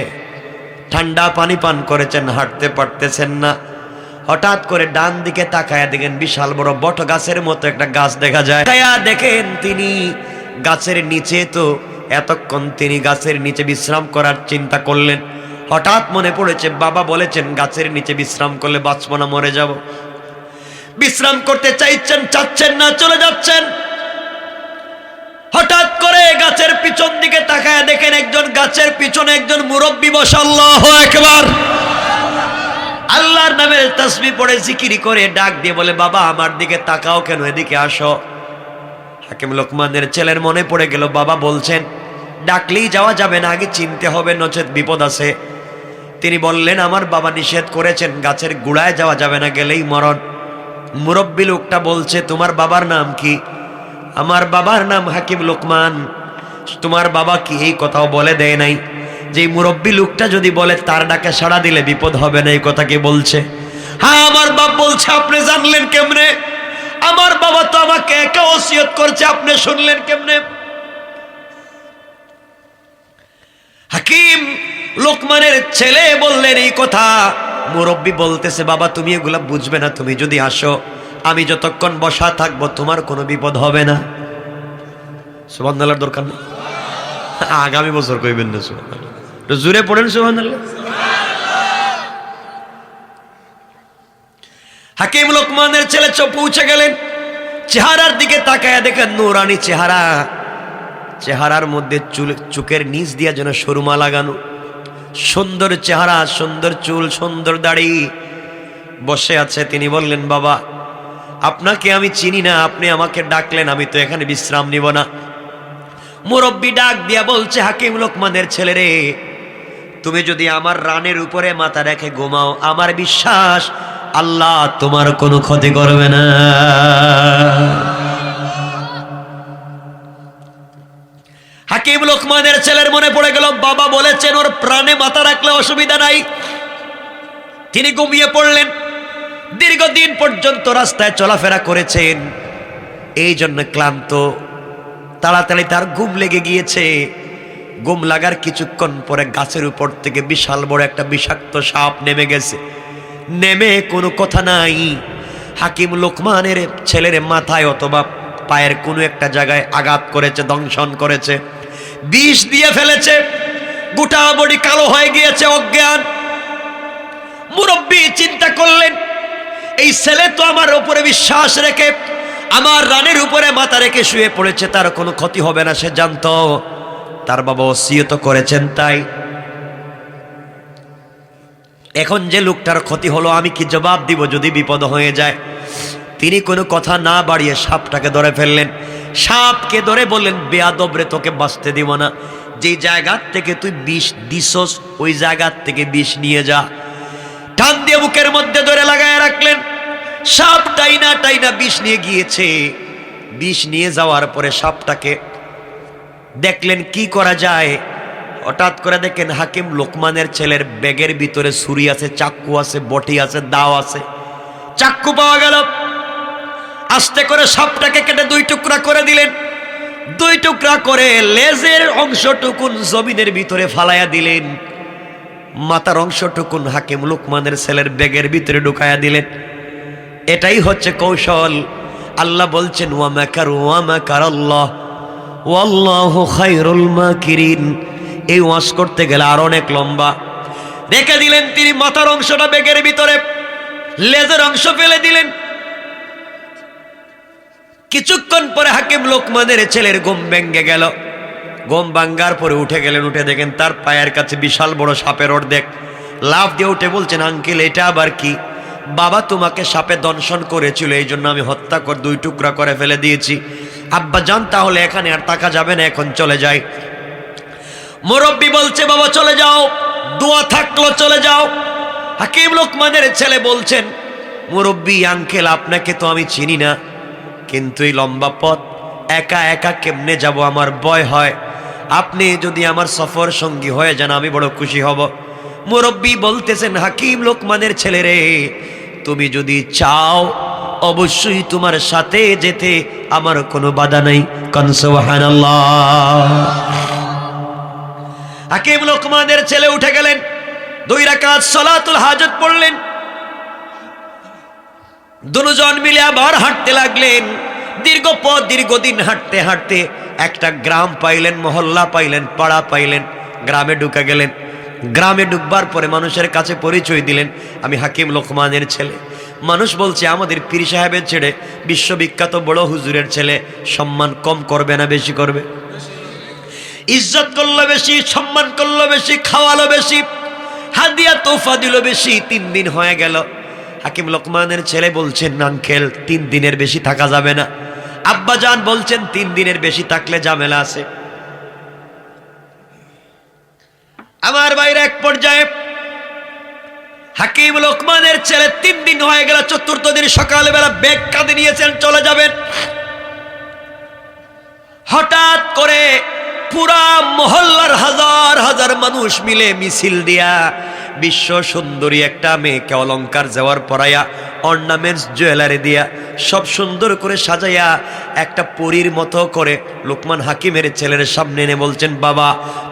ঠান্ডা পানি পান করেছেন, হাঁটতে পারতেছেন না। হঠাৎ করে ডান দিকে তাকায়া দেখেন বিশাল বড় বট গাছের মতো একটা গাছ দেখা যায়। দেখেন তিনি গাছের নিচে, তো এতক্ষণ তিনি গাছের নিচে বিশ্রাম করার চিন্তা করলেন। হঠাৎ মনে পড়েছে বাবা বলেছেন গাছের নিচে বিশ্রাম করলে বাঁচবো না, মরে যাব। বিশ্রাম করতে চাচ্ছেন না, চলে যাচ্ছেন। হঠাৎ করে গাছের পিছন দিকে তাকায় দেখেন একজন গাছের পিছনে একজন মুরব্বি বসা। আল্লাহু আকবার। আল্লাহর নামের তাসবিহ পড়ে জিকির করে ডাক দিয়ে বলে, বাবা আমার দিকে তাকাও কেন, এদিকে আসো। হাকিম লোকমানের ছেলের মনে পড়ে গেল বাবা বলছেন ডাকলেই যাওয়া যাবে না, আগে চিনতে হবে, নচেত বিপদ আছে। তিনি বললেন, আমার বাবা নিষেধ করেছেন গাছের গুড়ায় যাওয়া যাবে না, গেলেই মরণ। মুরব্বী লোকটা বলছে, তোমার বাবার নাম কি? আমার বাবার নাম হাকিম লোকমান। তোমার বাবা কি এই কথাও বলে দেয় নাই যে মুরব্বী লোকটা যদি বলে তার ডাকে সাড়া দিলে বিপদ হবে না, এই কথা কি বলছে? হ্যাঁ আমার বাপ বলছে। আপনি জানলেন কেমনে? আমার বাবা তো আমাকে একা ওসিয়ত করছে, আপনি শুনলেন কেমনে? হাকিম লোকমানের ছেলে বললেন এই কথা। মুরব্বী বলতেছে, বাবা তুমি এগুলা বুঝবে না, তুমি যদি আসো আমি যতক্ষণ বসা থাকবো তোমার কোনো বিপদ হবে না। সুবহানাল্লাহর দরকার নেই, আগামী বছর কইবেন না সুবহানাল্লাহ, জোরে পড়েন সুবহানাল্লাহ। হাকিম লোকমানের ছেলে পৌঁছে গেলেন, চেহারার দিকে তাকায়া দেখেন নূরানি চেহারা, চেহারার মধ্যে চুকের নিচ দিয়া যেন সুরমা লাগানো, সুন্দর চেহারা, সুন্দর চুল, সুন্দর দাড়ি, বসে আছে। তিনি বললেন, বাবা আপনাকে আমি চিনি না, আপনি আমাকে ডাকলেন, আমি তো এখানে বিশ্রাম নিব না। মুরব্বী ডাক দিয়া বলছে, হাকিম লোকমানের ছেলে রে, তুমি যদি আমার রানের উপরে মাথা রেখে ঘুমাও, আমার বিশ্বাস আল্লাহ তোমার কোনো ক্ষতি করবে না। হাকিম লোকমানের ছেলের মনে পড়ে গেল, বাবা বলেছেন ওর প্রাণে মাথা রাখলে অসুবিধা নাই। তিনি ঘুমিয়ে পড়লেন। দীর্ঘদিন পর্যন্ত রাস্তায় চলাফেরা করেছেন, এই জন্য ক্লান্ত, তাড়াতাড়ি তার ঘুম লেগে গিয়েছে। ঘুম লাগার কিছুক্ষণ পরে গাছের উপর থেকে বিশাল বড় একটা বিষাক্ত সাপ নেমে গেছে। নেমে কোনো কথা নাই, হাকিম লোকমানের ছেলের মাথায় অথবা পায়ের কোনো একটা জায়গায় আঘাত করেছে, দংশন করেছে, বিষ দিয়ে ফেলেছে। গোটা বডি কালো হয়ে গিয়েছে, অজ্ঞান। মুরব্বী চিন্তা করলেন, এই ছেলে তো আমার উপরে বিশ্বাস রেখে আমার রানের উপরে মাথা রেখে শুয়ে পড়েছে, তার কোনো ক্ষতি হবে না, সে জানতো। তার বাবা ওসিয়ত করেছেন তাই। এখন যে লোকটার ক্ষতি হলো, আমি কি জবাব দিব যদি বিপদ হয়ে যায়? তিনি কোনো কথা না বাড়িয়ে সাপটাকে ধরে ফেললেন। সাপকে ধরে বললেন, বেয়াদব রে, তোকে বাঁচতে দিব না। যেই জায়গা থেকে তুই বিষ দিছস ওই জায়গা থেকে বিষ নিয়ে যা। টান দিয়ে বুকের মধ্যে ধরে লাগায় রাখলেন। সাপ টাইনা টাইনা বিষ নিয়ে গিয়েছে। বিষ নিয়ে যাওয়ার পরে সাপটাকে দেখলেন কি করা যায়। হঠাৎ করে দেখেন হাকিম লোকমানের ছেলের ব্যাগের ভিতরে ছুরি আছে, চাক্কু আছে, বটি আছে, দাও আছে। চাক্কু পাওয়া গেল। আস্তে করে সাপটাকে কেটে দুই টুকরা করে দিলেন। দুই টুকরা করে লেজের অংশটুকুন জমিনের ভিতরে ফালাইয়া দিলেন। মাথার অংশটুকুন হাকিম লোকমানের ছেলের ব্যাগের ভিতরে ঢুকাইয়া দিলেন। এটাই হচ্ছে কৌশল। আল্লাহ বলছেন, ওয়া মাকারু ওয়া মাকারাল্লাহ ওয়াল্লাহু খায়রুল মাকিরিন। এই ওয়াজ করতে গেলে আর অনেক লম্বা। রেখে দিলেন তিনি মাথার অংশটা ব্যাগের ভিতরে, লেজের অংশ ফেলে দিলেন। কিছুক্ষণ পরে হাকিম লোকমানের ছেলের ঘুম ভেঙে গেল। ঘুম ভাঙ্গার পরে উঠে গেলেন। উঠে দেখেন তার পায়ের কাছে বিশাল বড় সাপের অর্ধেক। লাফ দিয়ে উঠে বলছেন, আঙ্কেল এটা আবার কি? বাবা তোমাকে সাপে দংশন করেছিল, এই জন্য আমি হত্যা করে দুই টুকরা করে ফেলে দিয়েছি। আব্বা জান, তাহলে এখানে আর থাকা যাবে না, এখন চলে যাই। মুরব্বী বলছে, বাবা চলে যাও, দোয়া থাকলো চলে যাও। হাকিম লোকমানের ছেলে বলছেন, মুরব্বী আঙ্কেল আপনাকে তো আমি চিনি না, কিন্তু এই লম্বা পথ একা একা কেমনে যাব, আমার ভয় হয়। আপনি যদি আমার সফর সঙ্গী হয়ে যান আমি বড় খুশি হব। মুরব্বী বলতেছেন, হাকিম লোকমানের ছেলে রে, তুমি যদি চাও অবশ্যই তোমার সাথে যেতে আমার কোনো বাধা নাই। কান সুবহানাল্লাহ। হাকিম লোকমানের ছেলে উঠে গেলেন, 2 রাকাত সালাতুল হাজত পড়লেন। দুজন মিলে আবার হাঁটতে লাগলেন। দীর্ঘ পথ, দীর্ঘদিন হাঁটতে হাঁটতে একটা গ্রাম পাইলেন, মহল্লা পাইলেন, পাড়া পাইলেন। গ্রামে ঢুকে গেলেন। গ্রামে ঢুকবার পরে মানুষের কাছে পরিচয় দিলেন, আমি হাকিম লোকমানের ছেলে। মানুষ বলছে, আমাদের পীর সাহেবের ছেলে, বিশ্ববিখ্যাত বড় হুজুরের ছেলে। সম্মান কম করবে না বেশি করবে? ইজ্জত করলো বেশি, সম্মান করলো বেশি, খাওয়ালো বেশি, হাদিয়া তোফা দিল বেশি। 3 দিন হয়ে গেল। হাকিম লোকমানের ছেলে বলছেন, আঙ্কেল 3 দিনের বেশি থাকা যাবে না। আব্বা জান বলছেন, 3 দিনের বেশি থাকলে ঝামেলা আছে। আমার বাইরে এক পর্যায়ে হাকিম লোকমানের ছেলে 3 দিন হয়ে গেল, 4র্থ দিন সকালবেলা ব্যাগ কাঁধে নিয়েছেন, চলে যাবেন। হঠাৎ করে পুরা মহল্লার হাজার হাজার মানুষ মিলে মিছিল দিয়া বিশ্ব সুন্দরী একটা মেয়েকে অলংকার জেওয়ার পরাইয়া, অর্নামেন্টস জুয়েলারি দিয়া সব সুন্দর করে সাজাইয়া একটা পরীর মতো করে লোকমান হাকিমের ছেলের সামনে এনে বলছেন, বাবা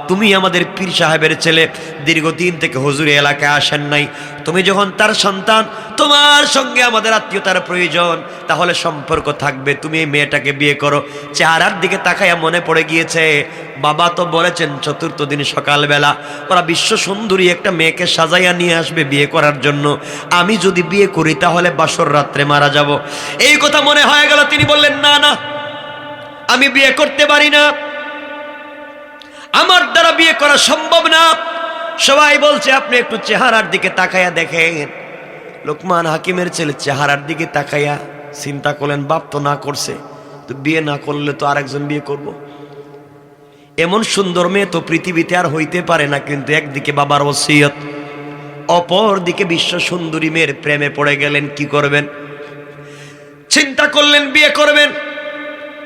তুমি আমাদের পীর সাহেবের ছেলে, দীর্ঘদিন থেকে হুজুরি এলাকায় আসেন নাই। তুমি যখন তার সন্তান, তোমার সঙ্গে আমাদের আত্মীয়তার প্রয়োজন, তাহলে সম্পর্ক থাকবে, তুমি এই মেয়েটাকে বিয়ে করো। চেহারার দিকে তাকাইয়া মনে পড়ে গিয়েছে, বাবা তো বলেছেন 4র্থ দিন সকালবেলা ওরা বিশ্ব সুন্দরী একটা মেয়েকে সাজাইয়া নিয়ে আসবে বিয়ে করার জন্য। আমি যদি বিয়ে করি তাহলে বাসর রাত্রে মারা যাব। এই কথা মনে হয়ে গেল। তিনি বললেন, না না, আমি বিয়ে করতে পারি না, আমার দ্বারা বিয়ে করা সম্ভব না। সবাই বলছে, আপনি একটু চেহারার দিকে তাকাইয়া দেখেন। লোকমান হাকিমের ছেলে চেহারার দিকে তাকাইয়া চিন্তা করলেন, বাপ তো না করছে, তো বিয়ে না করলে তো আরেকজন বিয়ে করব। এমন সুন্দর মেয়ে তো পৃথিবীতে আর হইতে পারে না, কিন্তু একদিকে বাবার ওসিয়ত, অপর দিকে বিশ্ব সুন্দরী মেয়ের প্রেমে পড়ে গেলেন। কি করবেন? চিন্তা করলেন বিয়ে করবেন,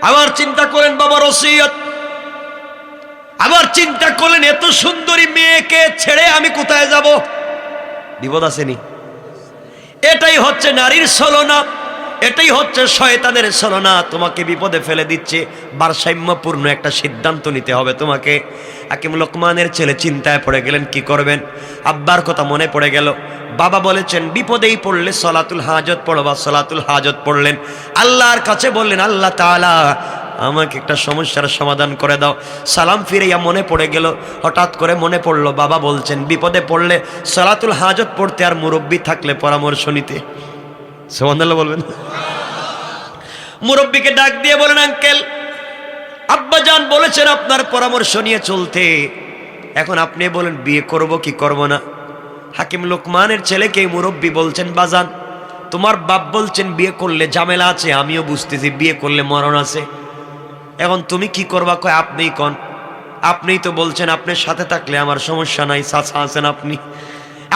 আবার চিন্তা করলেন বাবার ওসিয়ত, আবার চিন্তা করলেন এত সুন্দরী মেয়েকে ছেড়ে আমি কোথায় যাব? বিপদ আসেনি? এটাই হচ্ছে নারীর ছলনা, এটাই হচ্ছে শয়তানের ছলনা। তোমাকে বিপদে ফেলে দিচ্ছে। ভারসাম্যপূর্ণ একটা সিদ্ধান্ত নিতে হবে তোমাকে। হাকিম লোকমানের ছেলে চিন্তায় পড়ে গেলেন, কি করবেন? আব্বার কথা মনে পড়ে গেল। বাবা বলেছেন বিপদেই পড়লে সলাতুল হাজত পড়বা। সলাতুল হাজত পড়লেন, আল্লাহর কাছে বললেন, আল্লাহ তাআলা আমাকে একটা সমস্যার সমাধান করে দাও। সালাম ফিরাইয়া মনে পড়ে গেল, হঠাৎ করে মনে পড়লো বাবা বলছেন বিপদে পড়লে সলাতুল হাজত পড়তে, আর মুরব্বী থাকলে পরামর্শ নিতে। সুবহানাল্লাহ বলবেন। মুরব্বীকে ডাক দিয়ে বলেন, আঙ্কেল আব্বাজান বলেছেন আপনার পরামর্শ নিয়ে চলতে, এখন আপনি বলেন বিয়ে করব কি করব না। হাকিম লোকমানের ছেলেকে মুরব্বী বলছেন, বাজান তোমার বাপ বলছেন বিয়ে করলে ঝামেলা আছে, আমিও বুঝতেছি বিয়ে করলে মরণ আছে, এখন তুমি কি করবা? কয় আপনিই কন, আপনিই তো বলছেন আপনার সাথে থাকলে আমার সমস্যা নাই, চাচা আছেন আপনি,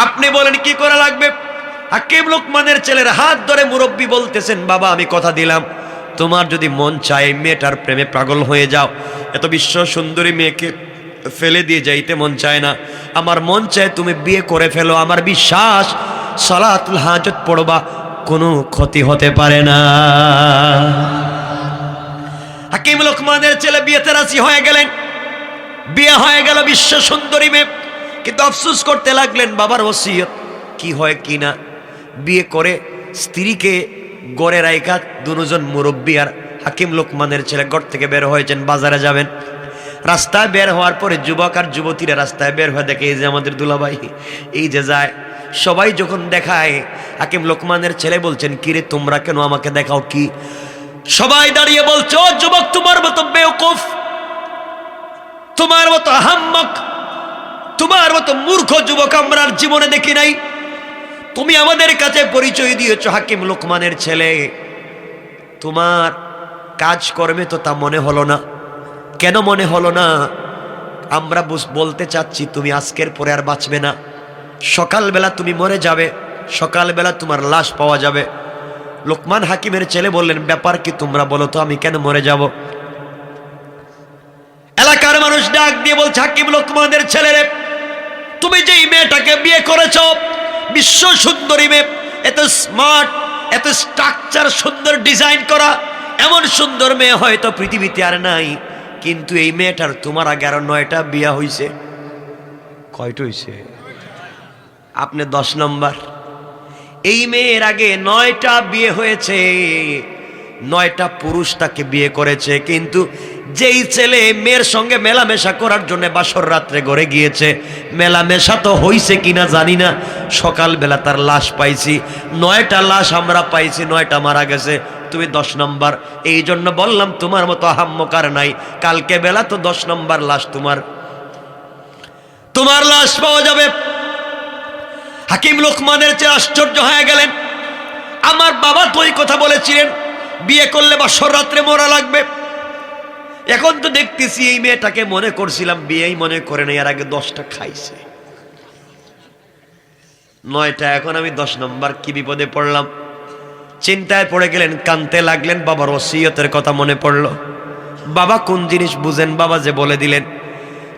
আপনি বলেন কি করা লাগবে। হাকিম লোকমানের ছেলের হাত ধরে মুরব্বী বলতেছেন, বাবা আমি কথা দিলাম, তোমার যদি মন চায় মেয়েটার প্রেমে পাগল হয়ে যাও, এত বিশ্ব সুন্দরী মেয়েকে ফেলে দিয়ে যাইতে মন চায় না, আমার মন চায় তুমি বিয়ে করে ফেলো, আমার বিশ্বাস সালাতুল হাজত পড়বা, কোনো ক্ষতি হতে পারে না। হাকিম লোকমানের ছেলে বিয়েতে রাজি হয়ে গেলেন, বিয়ে হয়ে গেল বিশ্ব সুন্দরী মেয়ে। কিন্তু আফসোস করতে লাগলেন বাবার ওসিয়ত কি হয় কি না। বিয়ে করে স্ত্রীকে গড়ে রাইখা দুজন মুরব্বী আর হাকিম লোকমানের ছেলে ঘর থেকে বের হয়েছেন, বাজারে যাবেন। রাস্তায় বের হওয়ার পরে যুবক আর যুবতীরা রাস্তায় বের হয়ে দেখে এই যে আমাদের দুলাভাই এই যে যায়। সবাই যখন দেখায়, হাকিম লোকমানের ছেলে বলছেন, কিরে তোমরা কেন আমাকে দেখাও? কি? সবাই দাঁড়িয়ে বলছে, ও যুবক তোমার মতো বেওকুফ, তোমার মতো আহাম্মক, তোমার মতো মূর্খ যুবক আমরা আর জীবনে দেখি নাই। তুমি আমাদের কাছে পরিচয় দিয়েছো হাকিম লোকমানের ছেলে, তোমার কাজ কর্মে তো তা মনে হলো না। কেন মনে হলো না? আমরা বলতে চাচ্ছি তুমি আজকের পরে আর বাঁচবে না, সকালবেলা তুমি মরে যাবে, সকালবেলা তোমার লাশ পাওয়া যাবে। লোকমান হাকিমের ছেলে বললেন, ব্যাপার কি তোমরা বলো তো, আমি কেন মরে যাব? এলাকার মানুষ ডাক দিয়ে বলছে, হাকিম লোকমানের ছেলেরে, তুমি যেই মেয়েটাকে বিয়ে করেছো, বিশ্ব সুন্দরী মেয়ে, এত স্মার্ট, এত স্ট্রাকচার, সুন্দর ডিজাইন করা, এমন সুন্দর মেয়ে হয়তো পৃথিবীতে আর নাই, কিন্তু এই মেয়েটার তোমার আগে আরো 9টা বিয়ে হয়েছে। কয়টা হয়েছে? আপনি 10 নম্বর। এই মেয়ের আগে 9টা বিয়ে হয়েছে, 9টা পুরুষ তাকে বিয়ে করেছে, কিন্তু যেই ছেলে মেয়ের সঙ্গে মেলামেশা করার জন্য বাসর রাত্রে ঘরে গিয়েছে, মেলামেশা তো হইছে কিনা জানি না, সকালবেলা তার লাশ পাইছি, 9টা লাশ আমরা পাইছি, 9টা মারা গেছে, তুমি 10 নম্বর। এই জন্য বললাম তোমার মতো আহাম্মকার নাই, কালকে বেলা তো 10 নম্বর লাশ তোমার লাশ পাওয়া যাবে। হাকিম লোকমানের চেয়ে আশ্চর্য হয়ে গেলেন, আমার বাবা তো এই কথা বলেছিলেন বিয়ে করলে বাসর রাত্রে মরা লাগবে, এখন তো দেখতেছি এই মেয়েটাকে মনে করছিলাম বিয়েই মনে করে নাই, এর আগে 10টা খাইছে, 9টা, এখন আমি 10 নম্বর, কি বিপদে পড়লাম। চিন্তায় পড়ে গেলেন, কাঁদতে লাগলেন, বাবার ওসিয়তের কথা মনে পড়ল। বাবা কোন জিনিস বুঝেন, বাবা যে বলে দিলেন।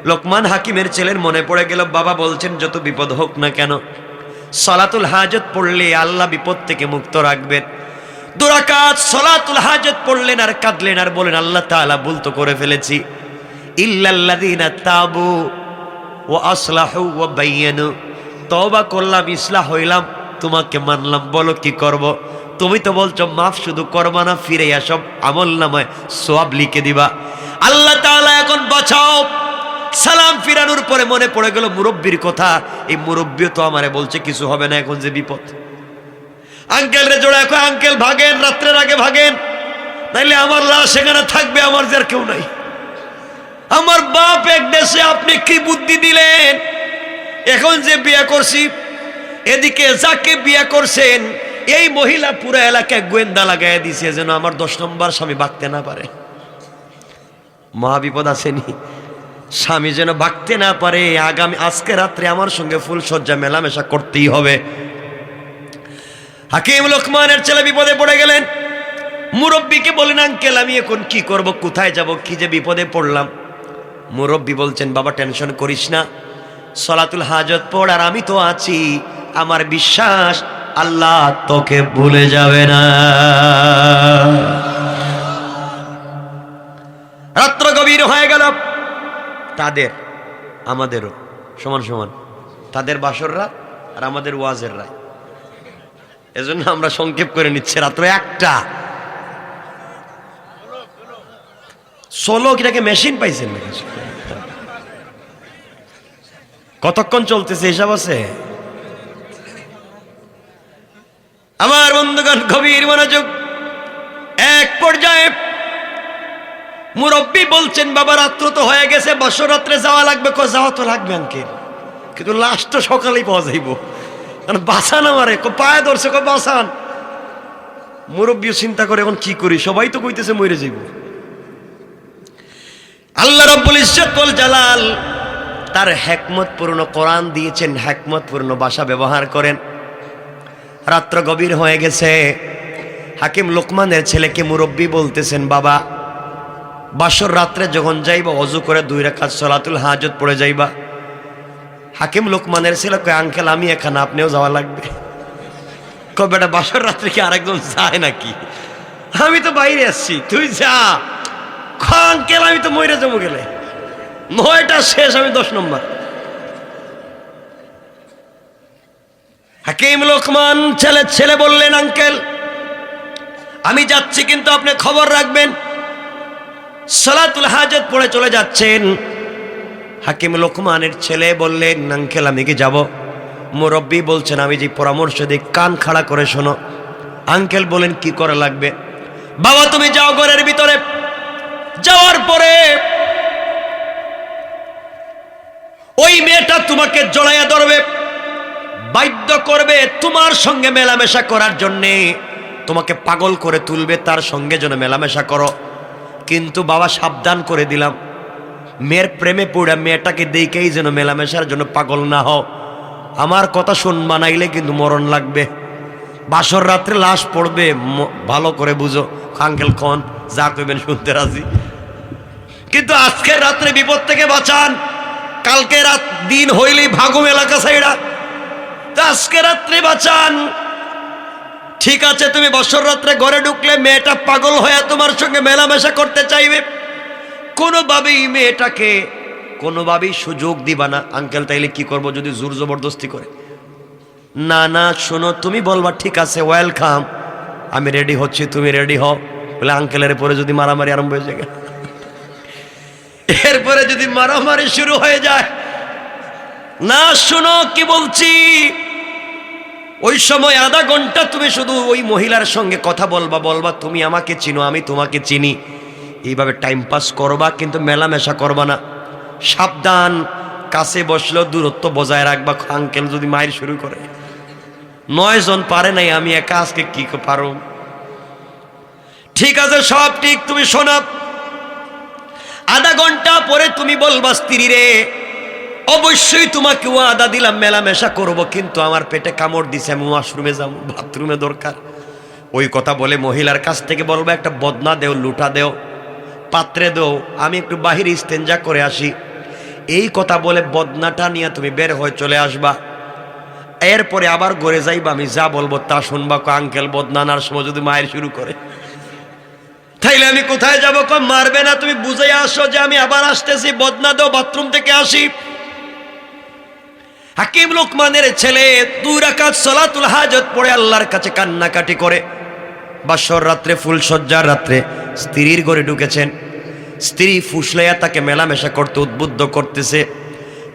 লোকমান হাকিমের ছেলের মনে পড়ে গেল, বাবা বলছেন যত বিপদ হোক না কেন সালাতুল হাজত পড়লে আল্লাহ বিপদ থেকে মুক্ত রাখবেন। 2 রাকাত সালাতুল হাজত পড়লেন আর কাঁদলেন আর বলেন, আল্লাহ তাআলা ভুল তো করে ফেলেছি, ইল্লাল্লাযীনা তাবু ওয়া আসলাহু ওয়া বায়্যানু, তওবা করলাম, ইসলাহ হইলাম, তোমাকে মানলাম, বলো কি করব? তুমি তো বলছো মাফ শুধু করবা না, ফিরে সব আমল নামায় সওয়াব লিখে দিবা। আল্লাহ তাআলা এখন বাঁচাও। সালাম ফিরানোর পরে মনে পড়ে গেল মুরব্বীর কথা, এই মুরব্বীও তো আমারে বলছে কিছু হবে না, এখন যে বিপদ। আঙ্কেল রে জোড়া, এখন আঙ্কেল ভাগেন, রাত্রের আগে ভাগেন, নাইলে আমার লাশ সেখানে থাকবে, আমার যে আর কেউ নাই। আমার বাপ এক দেশে, আপনি কি বুদ্ধি দিলেন? এখন যে বিয়ে করছি, এদিকে যাকে বিয়ে করছেন এই মহিলা পুরো এলাকায় গোয়েন্দা লাগাই দিছে যেন আমার 10 নম্বর স্বামী বাঁচতে না পারে। মহাবিপদ আসেনি? স্বামী যেন ভাগতে না পারে, আজকে রাত্রে আমার সঙ্গে ফুলসজ্জা মেলামেশা করতেই হবে। হাকিম লোকমানের ছেলে বিপদে পড়ে গেলেন। মুরব্বীকে বলেন, আঙ্কেল আমি এখন কি করব, কোথায় যাব, কি যে বিপদে পড়লাম। মুরব্বী বলছেন, বাবা টেনশন করিস না, সলাতুল হাজত পড়, আর আমি তো আছি, আমার বিশ্বাস আল্লাহ তোকে ভুলে যাবে না। রাত্র গভীর হয়ে গেল, তাদের আমাদেরও সমান সমান, তাদের বাসর রাত আর আমাদের ওয়াজের রাত। এজন্য আমরা সংক্ষেপ করে নিচ্ছি, রাত্র 1টা। সোলো কিটাকে মেশিন পাইছেন নাকি? কতক্ষণ চলতেছে হিসাব আছে? আমার বন্ধুগণ গভীর মনোযোগ। এক পর্যায়ে মুরব্বী বলছেন, বাবা রাত্র তো হয়ে গেছে, বাসর রাত্রে যাওয়া লাগবে। যাওয়া তো লাগবে আঙ্কেল, কিন্তু লাশ তো সকালেই পাওয়া যাইব, কারণ বাঁচান আমারে, পায়ে ধরছে, বাঁচান। মুরব্বীও চিন্তা করে এখন কি করি, সবাই তো কইতেছে মরে যাইব। আল্লাহ রাব্বুল ইজ্জত ওয়াল জালাল তার হিকমতপূর্ণ কোরআন দিয়েছেন, হিকমতপূর্ণ ভাষা ব্যবহার করেন। রাত্র গভীর হয়ে গেছে, হাকিম লোকমানের ছেলেকে মুরব্বী বলতেছেন, বাবা বাসর রাত্রে যখন যাইবা ওযু করে 2 রাকাত সালাতুল হাজত পড়ে যাইবা। হাকিম লোকমানের ছেলে কয়, আঙ্কেল আমি এখানে, আপনিও যাওয়া লাগবে। কয় বেটা বাসর রাত্রে কি আরেকজন যায় নাকি, আমি তো বাইরে আসছি, তুই যা। আঙ্কেল আমি তো মরে যাবো, গেলে 9টা শেষ, আমি 10 নম্বর। হাকিম লোকমান ছেলে বললেন, আঙ্কেল আমি যাচ্ছি, কিন্তু আপনি খবর রাখবেন, সালাতুল হাজত পড়ে চলে যাচ্ছেন। হাকিম লোকমানের ছেলে বললেন, আঙ্কেল আমি কি যাব? মুরব্বী বলছেন, আমি যে পরামর্শ দিই কান খাড়া করে শোনো। আঙ্কেল বলেন, কি করা লাগবে? বাবা তুমি যাও ঘরের ভিতরে, যাওয়ার পরে ওই মেয়েটা তোমাকে জড়াইয়া ধরবে, বাধ্য করবে তোমার সঙ্গে মেলামেশা করার জন্যে, তোমাকে পাগল করে তুলবে, তার সঙ্গে যেন মেলামেশা করো। কিন্তু বাবা সাবধান করে দিলাম, মেয়ের প্রেমে পড়ে মেয়েটাকে দেখেই যেন মেলামেশার জন্য পাগল না হও। আমার কথা শুনবা, নাইলে কিন্তু মরণ লাগবে। বাসর রাত্রে লাশ পড়বে, ভালো করে বুঝো। আঙ্কেল খন যা কইবেন শুনতে রাজি, কিন্তু আজকের রাত্রে বিপদ থেকে বাঁচান, কালকে রাত দিন হইলেই ভাগুম এলাকা সাইডা, তো আজকে রাত্রে বাঁচান। ঠিক আছে, তুমি বছর রাত্রে ঘরে ঢুকলে মেয়েটা পাগল হয়ে তোমার সঙ্গে মেলামেশা করতে চাইবে, কোনোভাবেই মেয়েটাকে কোনোভাবেই সুযোগ দিবা না। আঙ্কেল তাইলে কি করব যদি জোর জবরদস্তি করে? না শোনো, তুমি বলবা ঠিক আছে ওয়েলকাম, আমি রেডি হচ্ছি, তুমি রেডি হও। বলে আঙ্কেলের পরে যদি মারামারি আরম্ভ হয়ে যায়, এরপরে যদি মারামারি শুরু হয়ে যায়, না শোনো কি বলছি, ওই সময় আধা ঘন্টা তুমি শুধু ওই মহিলার সঙ্গে কথা বলবা, তুমি আমাকে চিনো, আমি তোমাকে চিনি, এইভাবে টাইম পাস করবা, কিন্তু মেলামেশা করবা না। সাবধান, কাছে বসলেও দূরত্ব বজায় রাখবা। আঙ্কেল যদি মায়ের শুরু করে, 9 জন পারে নাই, আমি একা আজকে কি পারো? ঠিক আছে সব ঠিক, তুমি শোনা। আধা ঘন্টা পরে তুমি বলবা, স্ত্রী রে অবশ্যই তোমাকে ওয়াদা দিলাম মেলামেশা করব, কিন্তু আমার পেটে কামড় দিছে, আমি ওয়াশরুমে যাবো, বাথরুমে দরকার। ওই কথা বলে মহিলার কাছ থেকে বলবো, একটা বদনা দেও, লুটা দেও, পাত্রে দেও, আমি একটু বাহিরে ইস্তেঞ্জা করে আসি। এই কথা বলে বদনাটা নিয়ে তুমি বের হয়ে চলে আসবা। এরপরে আবার ঘরে যাইবা, আমি যা বলবো তা শুনবা। আঙ্কেল বদনা আনার সময় যদি মায়ের শুরু করে, তাইলে আমি কোথায় যাবো? মারবে না, তুমি বুঝে আসো যে আমি আবার আসতেছি, বদনা দাও, বাথরুম থেকে আসি। হাকিম লোকমানের ছেলে 2 রাকাত সালাতুল হাজত পড়ে আল্লাহর কাছে কান্নাকাটি করে। বাসর রাত্রে ফুলসজ্জার রাত্রে স্ত্রীর ঘরে ঢুকেছেন, স্ত্রী ফুসলাইয়া তাকে মেলামেশা করতে উদ্বুদ্ধ করতেছে।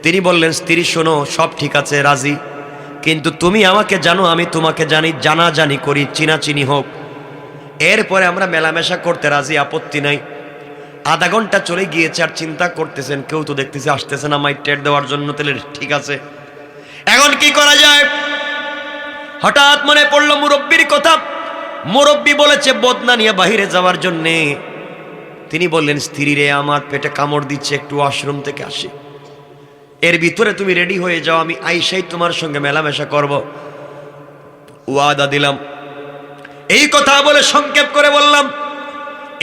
তিনি বললেন, স্ত্রী শোনো, সব ঠিক আছে, রাজি, কিন্তু তুমি আমাকে জানো, আমি তোমাকে জানি, জানাজানি করি, চিনাচিনি হোক, এরপরে আমরা মেলামেশা করতে রাজি, আপত্তি নাই। আধা ঘন্টা চলে গিয়েছে, আর চিন্তা করতেছেন কেউ তো দেখতেছে আসতেছে না মাইক টের দেওয়ার জন্য, তাহলে ঠিক আছে এখন কি করা যায়? হঠাৎ মনে পড়লো মুরব্বীর কথা। মুরব্বী বলেছে বদনা নিয়ে বাহিরে যাওয়ার জন্যে। তিনি বললেন, স্ত্রী রে, আমার পেটে কামড় দিচ্ছে, একটু ওয়াশরুম থেকে আসি, এর ভিতরে তুমি রেডি হয়ে যাও, আমি আইসাই তোমার সঙ্গে মেলামেশা করব। ওয়াদা দিলাম। এই কথা বলে সংক্ষেপ করে বললাম,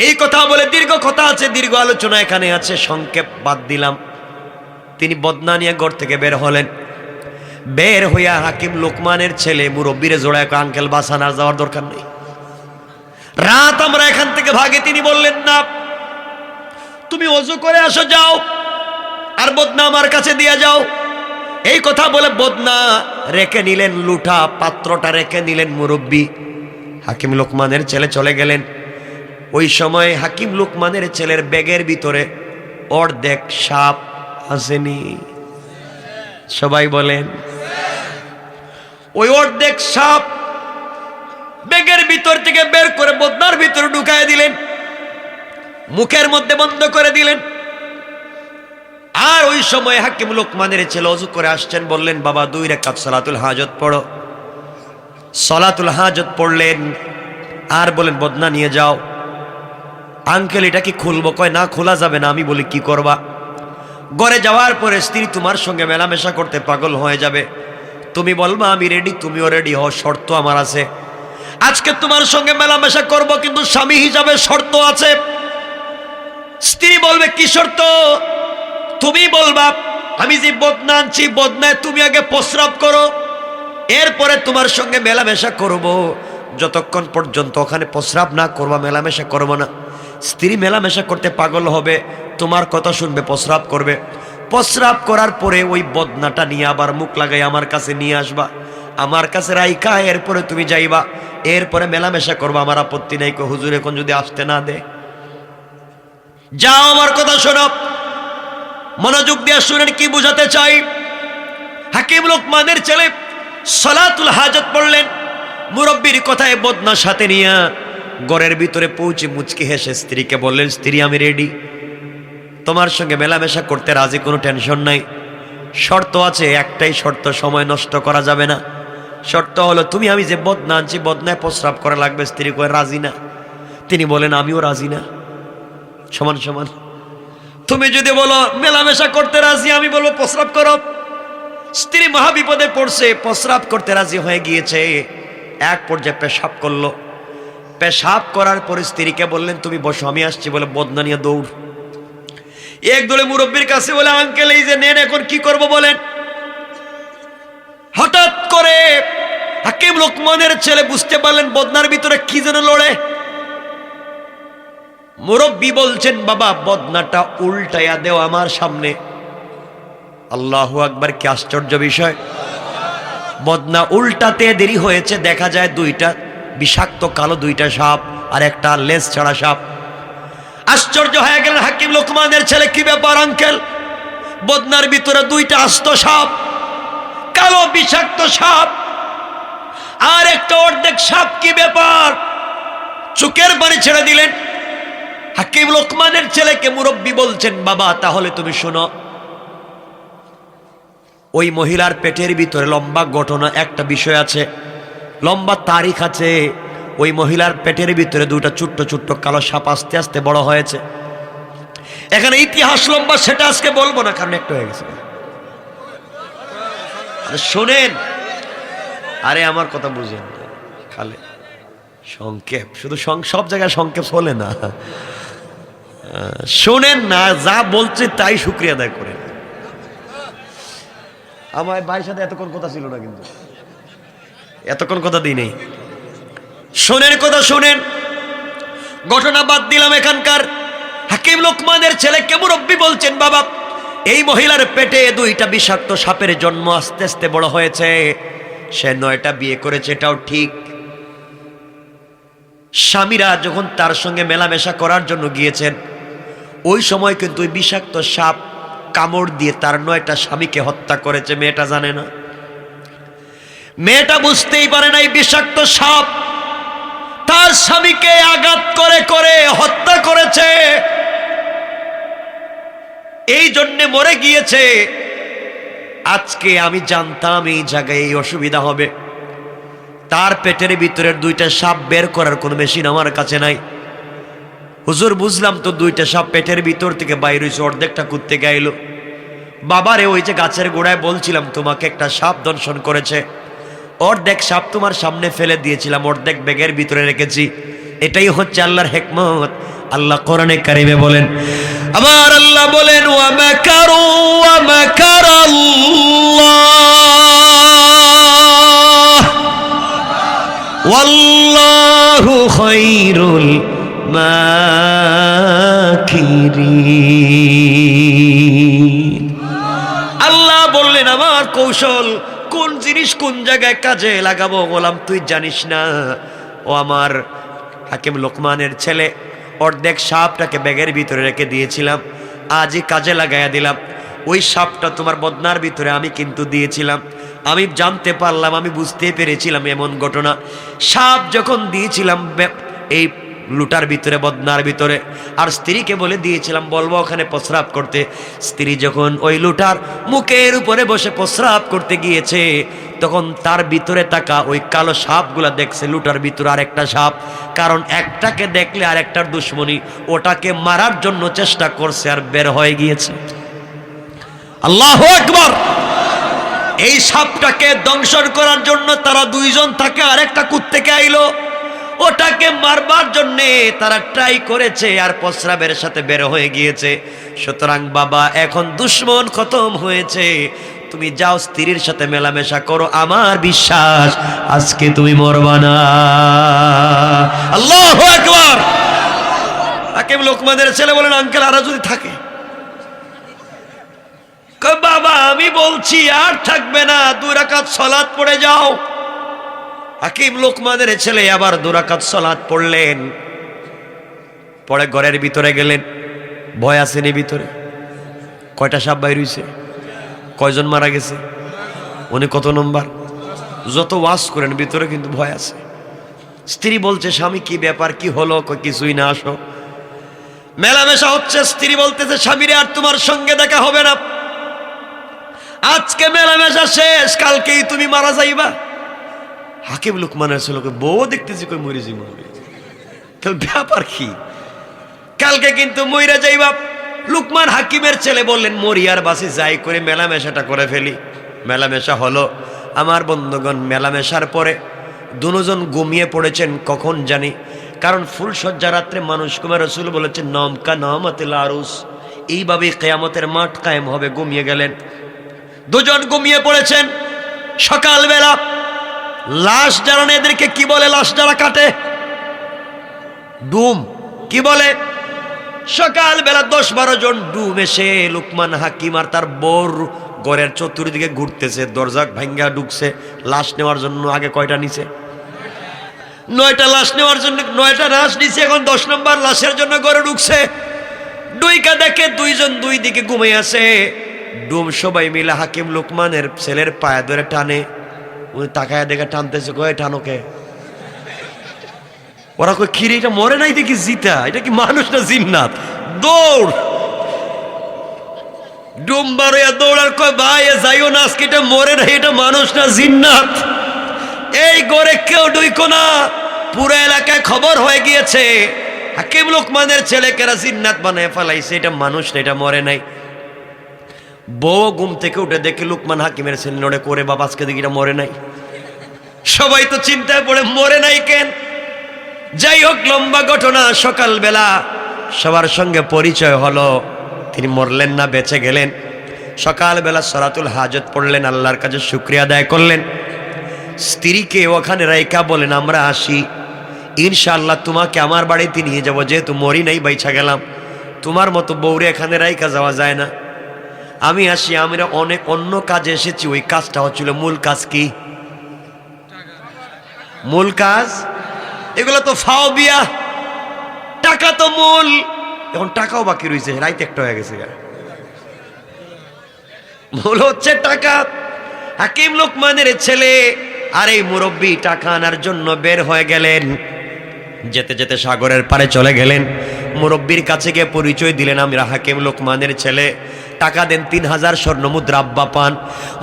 এই কথা বলে দীর্ঘ কথা আছে, দীর্ঘ আলোচনা এখানে আছে, সংক্ষেপ বাদ দিলাম। তিনি বদনা নিয়ে ঘর থেকে বের হলেন। বের হইয়া হাকিম লোকমানের ছেলে মুরব্বীরে জোড়ায় আঙ্কেল বাসান আর যাওয়ার দরকার নেই, রাত আমরা এখান থেকে ভাগে। তিনি বললেন, না, তুমি ওযু করে আসো, যাও, আর বদনা আমার কাছে দিয়ে যাও। এই কথা বলে বদনা রেখে নিলেন, লুঠা পাত্রটা রেখে নিলেন মুরব্বী। হাকিম লোকমানের ছেলে চলে গেলেন। ওই সময় হাকিম লোকমানের ছেলের ব্যাগের ভিতরে অর্ধেক সাপ আসেনি? সবাই বলেন। ওই অর্ধেক সাপ ব্যাগের ভিতর থেকে বের করে বদনার ভিতরে ঢুকায় দিলেন, মুখের মধ্যে বন্ধ করে দিলেন। আর ওই সময় হাকিম লোকমানের ছেলে ওযু করে আসছেন, বললেন, বাবা 2 রাকাত সালাতুল হাজত পড়ো। সালাতুল হাজত পড়লেন, আর বলেন, বদনা নিয়ে যাও। আঙ্কেল, এটা কি খুলবো? কয়, না, খোলা যাবে না। আমি বলি, কি করবা? ঘরে যাওয়ার পরে স্ত্রী তোমার সঙ্গে মেলামেশা করতে পাগল হয়ে যাবে, তুমি বলবা আমি রেডি, তুমিও রেডি হও, শর্ত আমার আছে। আজকে তোমার সঙ্গে মেলামেশা করব, কিন্তু স্বামী হিসাবে শর্ত আছে। স্ত্রী বলবে, কি শর্ত? তুমি বলবা, আমি যে বদনা আনছি, বদনায় তুমি আগে প্রস্রাব করো, এরপরে তোমার সঙ্গে মেলামেশা করব। যতক্ষণ পর্যন্ত ওখানে প্রস্রাব না করবা, মেলামেশা করবো না। স্ত্রী মেলামেশা করতে পাগল হবে, তোমার কথা শুনবে, প্রস্রাব করবে। প্রস্রাব করার পরে ওই বদনাটা নিয়ে আবার মুখ লাগাই আমার কাছে নিয়ে আসবা, আমার কাছে রাইখা এরপরে তুমি যাইবা, এরপরে মেলামেশা করবা, আমার আপত্তি নাই। হুজুর, এখন যদি আসতে না দে? যাও, আমার কথা শোনো, মনোযোগ দিয়ে শুনেন কি বুঝাতে চাই। হাকিম লোকমানের ছেলে সালাতুল হাজত পড়লেন, মুরব্বীর কথায় বদনা সাথে নিয়ে ঘরের ভিতরে পৌঁছে মুচকি হেসে স্ত্রীকে বললেন, স্ত্রী, আমি রেডি, তোমার সঙ্গে মেলামেশা করতে রাজি, কোনো টেনশন নাই। শর্ত আছে, একটাই শর্ত, সময় নষ্ট করা যাবে না। শর্ত হলো, তুমি আমি যে বদনা আনছি, বদনায় প্রস্রাব করা লাগবে। স্ত্রী কয়, রাজি না। তিনি বলেন, আমিও রাজি না। সমান সমান। তুমি যদি বলো মেলামেশা করতে রাজি, আমি বলবো প্রস্রাব করো। স্ত্রী মহাবিপদে পড়ছে, প্রস্রাব করতে রাজি হয়ে গিয়েছে। এক পর্যায়ে পেশাব করলো। পেশাব করার পরে স্ত্রীকে বললেন, তুমি বসো, আমি আসছি বলে বদনা নিয়ে দৌড়। এক দলে মুরব্বীর কাছে বলে, আঙ্কেল, এই যে নেন, এখন কি করব বলেন। হঠাৎ করে হাকিম লোকমানের ছেলে বুঝতে পারলেন বদনার ভিতরে কি যেন লড়ে। মুরব্বী বলছেন, বাবা, বদনাটা উল্টাইয়া দেও আমার সামনে। আল্লাহু আকবার, কি আশ্চর্য বিষয়। বদনা উল্টাতে দেরি হয়েছে, দেখা যায় 2টা বিষাক্ত কালো 2টা সাপ আর একটা লেজ ছাড়া সাপ। আশ্চর্য হয়ে গেলেন হাকিম লোকমানের ছেলে, কি ব্যাপার আঙ্কেল? বদনার ভিতরে 2টা আস্ত সাপ, কালো বিষাক্ত সাপ আর একটা অর্ধেক সাপ, কি ব্যাপার? চোখের পানি ছেড়ে দিলেন। হাকিম লোকমানের ছেলেকে মুরব্বী বলছেন, বাবা, তাহলে তুমি শোনো, ওই মহিলার পেটের ভিতরে লম্বা ঘটনা, একটা বিষয় আছে, লম্বা তারিখ আছে। ওই মহিলার পেটের ভিতরে 2টা ছোট্ট ছোট্ট কালো সাপ আস্তে আস্তে বড় হয়েছে। এখানে ইতিহাস লম্বা, সেটা আজকে বলবো না, কারণ একটু হয়ে গেছে। শোনেন, আরে আমার কথা বুঝেন, খালে সংক্ষেপ, শুধু সব জায়গায় সংক্ষেপ চলে না। শোনেন না, যা বলছে তাই শুকরিয়া আদায় করেন। আমার ভাইয়ের সাথে এতক্ষণ কথা ছিল না, কিন্তু এতক্ষণ কথা দিই নেই। শোনেন কথা, শোনেন ঘটনা বাদ দিলাম এখানকার। হাকিম লোকমানের ছেলেকে মুরব্বী বলছেন, বাবা, এই মহিলার পেটে 2টা বিষাক্ত সাপের জন্ম, আস্তে আস্তে বড় হয়েছে। সে 9টা বিয়ে করেছে, এটাও ঠিক। স্বামীরা যখন তার সঙ্গে মেলামেশা করার জন্য গিয়েছেন, ওই সময় কিন্তু ওই বিষাক্ত সাপ কামড় দিয়ে তার 9টা স্বামীকে হত্যা করেছে। মেয়েটা জানে না, মেয়েটা বুঝতেই পারে না এই বিষাক্ত সাপ তার স্বামীকে আঘাত করে করে হত্যা করেছে, এই জন্যে মরে গিয়েছে। আজকে আমি জানতাম এই জায়গায় এই অসুবিধা হবে। তার পেটের ভিতরের 2টা সাপ বের করার কোনো মেশিন আমার কাছে নাই। হুজুর বুঝলাম তো, দুইটা সাপ পেটের ভিতর থেকে বাইরে হয়েছে, অর্ধেকটা কুত্তে গাইল। বাবারে ওই যে গাছের গোড়ায় বলছিলাম তোমাকে একটা সাপ দংশন করেছে, অর্ধেক সাপ তোমার সামনে ফেলে দিয়েছিলাম, অর্ধেক ব্যাগের ভিতরে রেখেছি। এটাই হচ্ছে আল্লাহর হিকমত। আল্লাহ কোরআনে কারিমে বলেন, আবার আল্লাহ বলেন ওয়া মাকারু ওয়া মাকারাল্লাহ ওয়াল্লাহু খায়রুল মাকিরিন। আল্লাহ বললেন আমার কৌশল কোন জিনিস কোন জায়গায় কাজে লাগাবো গোলাম তুই জানিস না। ও আমার হাকিম লোকমানের ছেলে, অর্ধেক সাপটাকে ব্যাগের ভিতরে রেখে দিয়েছিলাম, আজই কাজে লাগাইয়া দিলাম। ওই সাপটা তোমার বদনার ভিতরে আমি কিন্তু দিয়েছিলাম, আমি জানতে পারলাম, আমি বুঝতে পেরেছিলাম এমন ঘটনা। সাপ যখন দিয়েছিলাম এই লুটার ভিতরে, বদনার ভিতরে, আর স্ত্রীকে বলে দিয়েছিলাম বলবো ওখানে প্রস্রাব করতে। স্ত্রী যখন ওই লুটার মুখের উপরে বসে প্রস্রাব করতে গিয়েছে, তখন তার ভিতরে থাকা ওই কালো সাপগুলা দেখছে লুটার ভিতরে আরেকটা সাপ, কারণ একটাকে দেখলে আরেকটার দুশ্মনী, ওটাকে মারার জন্য চেষ্টা করছে আর বের হয়ে গিয়েছে। আল্লাহু আকবার। এই সাপটাকে দংশন করার জন্য তারা দুইজন থাকে, আরেকটা কুত্তেকে আইলো, ওটাকে মারবার জন্যে তারা ট্রাই করেছে আর প্রস্রাবের সাথে বের হয়ে গিয়েছে। সুতরাং বাবা এখন দুশ্মন খতম হয়েছে, তুমি যাও স্ত্রীর সাথে মেলামেশা করো, আমার বিশ্বাস আজকে তুমি মরবা না। আল্লাহু আকবার। হাকিম লোকমানের ছেলে বলেন আঙ্কেল আরো যদি থাকে, বাবা আমি বলছি আর থাকবে না, 2 রাকাত সালাত পড়ে যাও। হাকিম লোকমানের ছেলে আবার 2 রাকাত সালাত পড়লেন, পরে ঘরের ভিতরে গেলেন। ভয় আসেনি ভিতরে? কয়টা সাপ বাইর হইছে? কয়জন মারা গেছে? উনি কত নম্বর? যত ওয়াজ করেন ভিতরে কিন্তু ভয় আছে। স্ত্রী বলছে স্বামী কি ব্যাপার, কি হলো? কিছুই না, আসো। মেলামেশা হচ্ছে, স্ত্রী বলতেছে স্বামীরে আর তোমার সঙ্গে দেখা হবে না, আজকে মেলামেশা শেষ, কালকেই তুমি মারা যাইবা। হাকিম লোকমানের ছেলেকে বউ দেখতেছি কই মরে যাইব, তো ব্যাপার কি, কালকে কিন্তু মইরা যাইবা। লুকমান হাকিমের ছেলে বললেন মরিয়ার বাসি যাই করে মেলামেশাটা করে ফেলি। মেলামেশা হলো। আমার বন্ধুগণ, মেলামেশার পরে দুজন ঘুমিয়ে পড়েছেন কখন জানি, কারণ ফুলসজ্জা রাত্রে মানুষ ঘুমে। রাসূল বলেছেন নাম কা নামাতিল আরুস, এইভাবে কিয়ামতের মাঠ কায়েম হবে। ঘুমিয়ে গেলেন, দুজন ঘুমিয়ে পড়েছেন। সকালবেলা লাশ যারা, এদেরকে কি বলে? লাশ যারা কাটে, ডুম কি বলে? সকালবেলা 10-12 জন ডুম এসে লুকমান হাকিম আর তার বউর ঘরের চতুর্দিকে ঘুরতেছে, দরজা ভাঙ্গা ঢুকছে লাশ নেওয়ার জন্য। আগে কয়টা নিছে? 9টা লাশ নেওয়ার জন্য, 9টা লাশ নিছে, এখন 10 নম্বর লাশের জন্য ঘরে ঢুকছে। দুইকা দেখে দুইজন দুই দিকে ঘুমিয়ে আছে। ডুম সবাই মিলে হাকিম লুকমানের ছেলের পায়ে ধরে টানে। উনি তাকায় দেখে টানতেছে, কয়ে টানোকে? ওরা কই খিরে, এটা মরে নাই দেখি জিতা, এটা কি মানুষ না জিন্নাত? দৌড়, ডুম বারোয়া দৌড়ার, কয় ভাই যাইও না, আজকে এটা মরে নাই, এটা মানুষ না জিন্নাত। এই ঘরে কেউ ঢুইকো না, পুরো এলাকায় খবর হয়ে গিয়েছে হাকিম লোকমানের ছেলেকেরা জিন্নাত বানায় ফেলাইছে, এটা মানুষ না, এটা মরে নাই। বউ ঘুম থেকে উঠে দেখে লুকমান হাকিমের ছেলে নড়ে করে, বাবা আজকে দেখি এটা মরে নাই। সবাই তো চিন্তায় পড়ে মরে নাই কেন? যাই হোক, লম্বা ঘটনা। সকালবেলা সবার সঙ্গে পরিচয় হলো, তিনি মরলেন না, বেঁচে গেলেন। সকালবেলা সলাতুল হাজত পড়লেন, আল্লাহর কাছে শুকরিয়া আদায় করলেন। স্ত্রীকে ওখানে রাইকা বলেন আমরা আসি, ইনশাআল্লাহ তোমাকে আমার বাড়িতে নিয়ে যাবো, যেহেতু মরি নাই, বাইচা গেলাম, তোমার মতো বউরে এখানে রাইকা যাওয়া যায় না, আমি আসি। আমরা অনেক অন্য কাজে এসেছি, ওই কাজটা হচ্ছিল মূল কাজ। কি মূল কাজ? এগুলো তো ফাও বিয়া, টাকা তো মূল। এখন টাকাও বাকি রয়েছে, রাইতে একটা হয়ে গেছে, মূল হচ্ছে টাকা। হাকিম লোকমানের ছেলে আর এই মুরব্বী টাকা আনার জন্য বের হয়ে গেলেন। যেতে যেতে সাগরের পারে চলে গেলেন। মুরব্বীর কাছে গিয়ে পরিচয় দিলেন, আমরা হাকিম লোকমানের ছেলে, টাকা দেন। 3000 স্বর্ণ মুদ্রা আব্বা পান।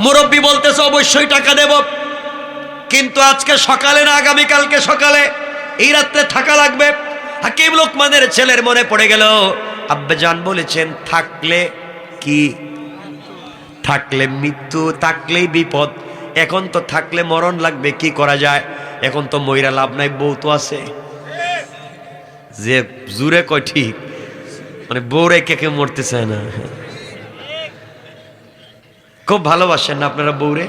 মুরব্বী বলতেছে অবশ্যই টাকা দেব, কিন্তু আজকে সকালে না, আগামীকালকে সকালে, এই রাত্রে থাকা লাগবে। হাকিম লোকমানের ছেলের মনে পড়ে গেল আব্বাজান বলেছেন থাকলে কি, থাকলে মৃত্যু, থাকলেই বিপদ। এখন তো থাকলে মরণ লাগবে, কি করা যায়? এখন তো মইরা লাভ নাই, বউ তো আছে। যে জুড়ে কয় ঠিক, মানে বউরে কে কে মরতে চায় না। খুব ভালোবাসেন না আপনারা বউরে,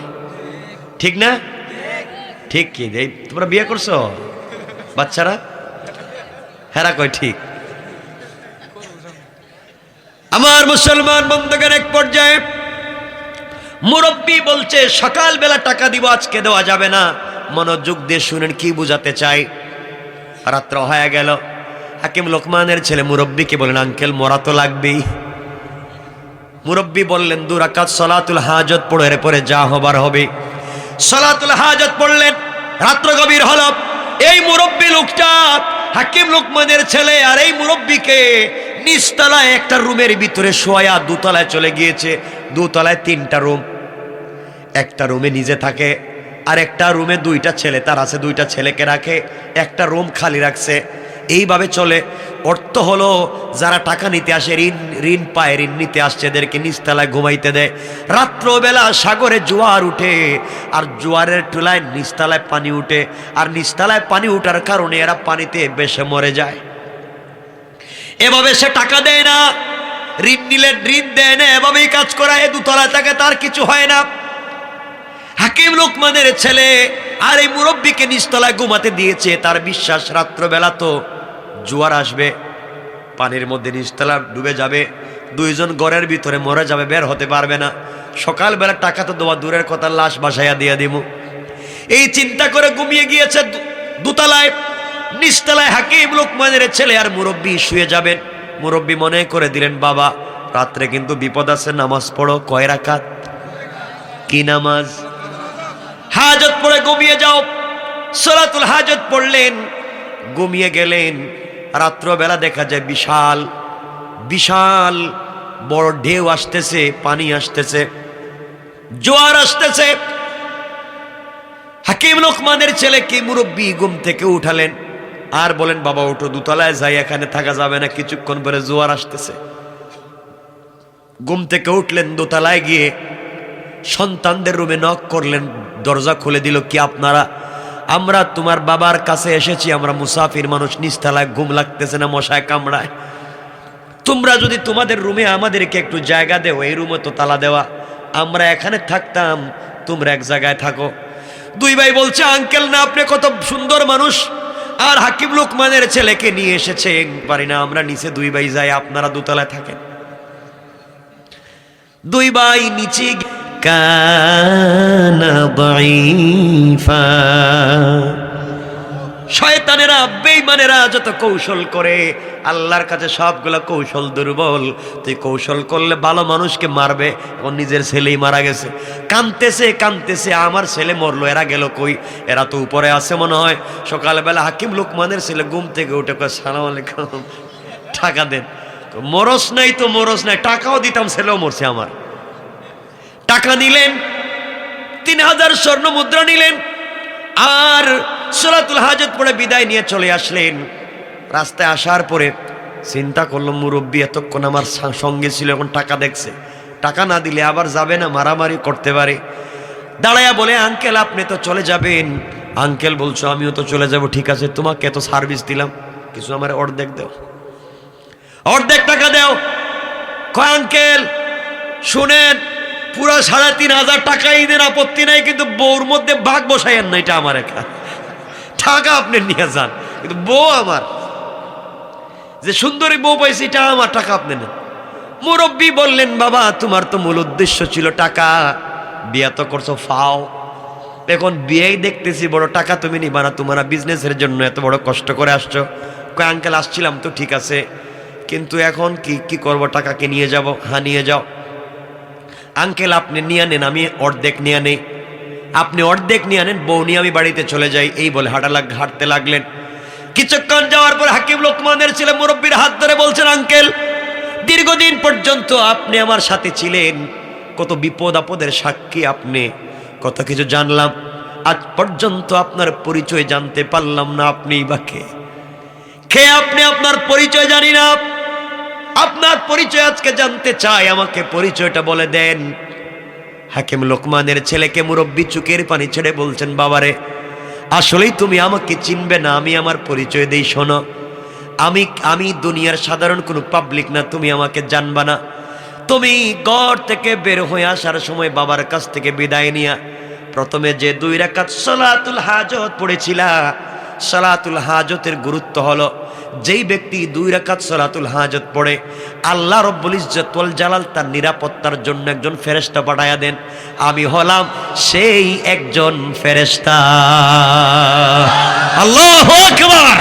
ঠিক না? ঠিক কি তোমরা বিয়ে করছো? বাচ্চারা হেরা কয় ঠিক। আমার মুসলমান বন্ধুগণ, এক পর্যায়ে মুরব্বী বলছে সকালবেলা টাকা দিব, আজকে দেওয়া যাবে না। মনোযোগ দিয়ে শুনেন কি বুঝাতে চাই। রাত্র হয়ে গেল, হাকিম লোকমানের ছেলে মুরব্বীকে বলেন আঙ্কেল মরা তো লাগবেই। মুরব্বী বললেন 2 রাকাত সালাতুল হাজত পড়ে পরে যা হবার হবে। সালাতুল হাজত পড়লেন, রাত্র গভীর হল। এই মুরব্বী লোকটা হাকিম লোকমানের ছেলে, আর এই মুরব্বীকে নিচতলায় একটা রুমের ভিতরে শোয়া, দোতলায় চলে গিয়েছে। দোতলায় 3টা রুম, একটা রুমে নিজে থাকে, আর একটা রুমে 2টা ছেলে তার আছে, 2টা ছেলেকে রাখে, একটা রুম খালি রাখছে। এইভাবে চলে। অর্থ হলো যারা টাকা নিতে আসে, ঋণ পায়, ঋণ নিতে আসছে, এদেরকে নিচতলায় ঘুমাইতে দেয়। রাত্রবেলা সাগরে জোয়ার উঠে, আর জোয়ারের টুলায় নিচতলায় পানি উঠে, আর নিচতলায় পানি উঠার কারণে এরা পানিতে বেশে মরে যায়। এভাবে সে টাকা দেয় না, ঋণ নিলে ঋণ দেয় না, এভাবেই কাজ করায়। দোতলায় থাকে, তার কিছু হয় না। হাকিম লোকমানের ছেলে আর এই মুরব্বীকে নিচতলায় ঘুমাতে দিয়েছে। তার বিশ্বাস রাত্রবেলা তো জোয়ার আসবে, পানির মধ্যে নিচতলা ডুবে যাবে, 2 জন ঘরের ভিতরে মরে যাবে, বের হতে পারবে না। সকালবেলা টাকা তো দেওয়া দূরের কথা, লাশ বাসাইয়া দিয়ে দিব। এই চিন্তা করে ঘুমিয়ে গিয়েছে দোতলায়। নিচতলায় হাকিম লোকমানের ছেলে আর মুরব্বী শুয়ে যাবেন। মুরব্বী মনে করে দিলেন বাবা রাত্রে কিন্তু বিপদ আছে, নামাজ পড়ো। কয় রাকাত? কি নামাজ? হাজত পড়ে ঘুমিয়ে যাও। সালাতুল হাজত পড়লেন, ঘুমিয়ে গেলেন। রাত্রবেলা দেখা যায় বিশাল বিশাল বড় ঢেউ আসতেছে, পানি আসতেছে, জোয়ার আসতেছে। হাকিম লোকমানের ছেলেকে মুরব্বী ঘুম থেকে উঠালেন, আর বলেন বাবা ওঠো, দোতলায় যাই, এখানে থাকা যাবে না, কিছুক্ষণ পরে জোয়ার আসতেছে। ঘুম থেকে উঠলেন, দোতলায় গিয়ে সন্তানদের রুমে নক করলেন। দরজা খুলে দিল। কি আপনারা? আমরা তোমার বাবার কাছে এসেছি, আমরা মুসাফির মানুষ, নিচতলায় ঘুম লাগতেছে না, মশায় কামড়ায়। তোমরা যদি তোমাদের রুমে আমাদেরকে একটু জায়গা দেও, এই রুমে তো তালা দেওয়া, আমরা এখানে থাকতাম, তোমরা এক জায়গায় থাকো। 2 ভাই বলছে আঙ্কেল না, আপনি কত সুন্দর মানুষ, আর হাকিম লোকমানের ছেলেকে নিয়ে এসেছে, পারি না, আমরা নিচে 2 ভাই যাই, আপনারা দোতলায় থাকেন। 2 ভাই নিচে। কানা দাঈফা, শয়তানেরা বেঈমানেরা যত কৌশল করে, আল্লাহর কাছে সবগুলো কৌশল দুর্বল। তুই কৌশল করলে ভালো মানুষকে মারবে, এখন নিজের ছেলেই মারা গেছে। কাঁদতেছে কাঁদতেছে, আমার ছেলে মরলো, এরা গেল কই? এরা তো উপরে আছে মনে হয়। সকালবেলা হাকিম লোকমানের ছেলে ঘুম থেকে উঠে কয় সালাম আলাইকুম, টাকা দেন। মরস নাই তো মরস নাই, টাকাও দিতাম, ছেলেও মরছে আমার। টাকা নিলেন, 3000 স্বর্ণ মুদ্রা নিলেন, আর সালাতুল হাজত পড়ে বিদায় নিয়ে চলে আসলেন। রাস্তায় আসার পরে চিন্তা করলো মুরব্বী এতক্ষণ আমার সঙ্গে ছিল, এখন টাকা দেখছে, টাকা না দিলে আবার যাবে না, মারামারি করতে পারে। দাঁড়ায়া বলে আঙ্কেল আপনি তো চলে যাবেন। আঙ্কেল বলছো আমিও তো চলে যাব। ঠিক আছে, তোমাকে এত সার্ভিস দিলাম, কিছু আমার অর্ধেক দাও, অর্ধেক টাকা দাও। কয় আঙ্কেল শুনেন, পুরো 3500 টাকাই দেন, আপত্তি নাই, কিন্তু বউর মধ্যে ভাগ বসাইয়েন না, এটা আমার একা, টাকা আপনি নিয়ে যান, কিন্তু বউ আমার, যে সুন্দরী বউ পাইছি এটা আমার, টাকা আপনি নেন। মুরব্বী বললেন বাবা তোমার তো মূল উদ্দেশ্য ছিল টাকা, বিয়ে তো করছো ফাও, এখন বিয়েই দেখতেছি বড় টাকা তুমি নিবা না, তোমার বিজনেসের জন্য এত বড় কষ্ট করে আসছো। কয় আঙ্কেল আসছিলাম তো ঠিক আছে, কিন্তু এখন কি করব, টাকাকে নিয়ে যাব। হ্যাঁ নিয়ে যাও। আঙ্কেল আপনি নিয়ে নেন, আমি অর্ধেক নিয়ে নেই। আপনি অর্ধেক নিয়ে আনেন, বউ নিয়ে আমি বাড়িতে চলে যাই। এই বলে হাঁটতে লাগলেন। কিছুক্ষণ যাওয়ার পর হাকিম লোকমানের ছেলে মুরব্বীর হাত ধরে বলছেন আঙ্কেল দীর্ঘদিন পর্যন্ত আপনি আমার সাথে ছিলেন, কত বিপদ আপদের সাক্ষী আপনি, কত কিছু জানলাম, আজ পর্যন্ত আপনার পরিচয় জানতে পারলাম না, আপনি বাকে কে আপনি? আপনার পরিচয় জানি না। আপনার পরিচয় আজকে জানতে চাই, আমাকে পরিচয়টা বলে দেন। হাকিম লোকমানের ছেলেকে মুরব্বী চুকের পানি ছেড়ে বলছেন, বাবারে আসলেই তুমি আমাকে চিনবে না, আমি আমার পরিচয় দেই, শোনো। আমি দুনিয়ার সাধারণ কোনো পাবলিক না, তুমি আমাকে জানবা না। তুমি ঘর থেকে বের হয়ে আসার সময় বাবার কাছ থেকে বিদায় নিয়া প্রথমে যে 2 রাকাত সালাতুল হাজত পড়েছিলা, সালাতুল হাজতের গুরুত্ব হলো যেই ব্যক্তি 2 রাকাত সালাতুল হাজত পড়ে আল্লাহ রব্বুল ইজ্জত ওয়াল জালাল তার নিরাপত্তার জন্য একজন ফেরেশতা পাঠায়া দেন। আমি হলাম সেই একজন ফেরেশতা। আল্লাহু আকবার।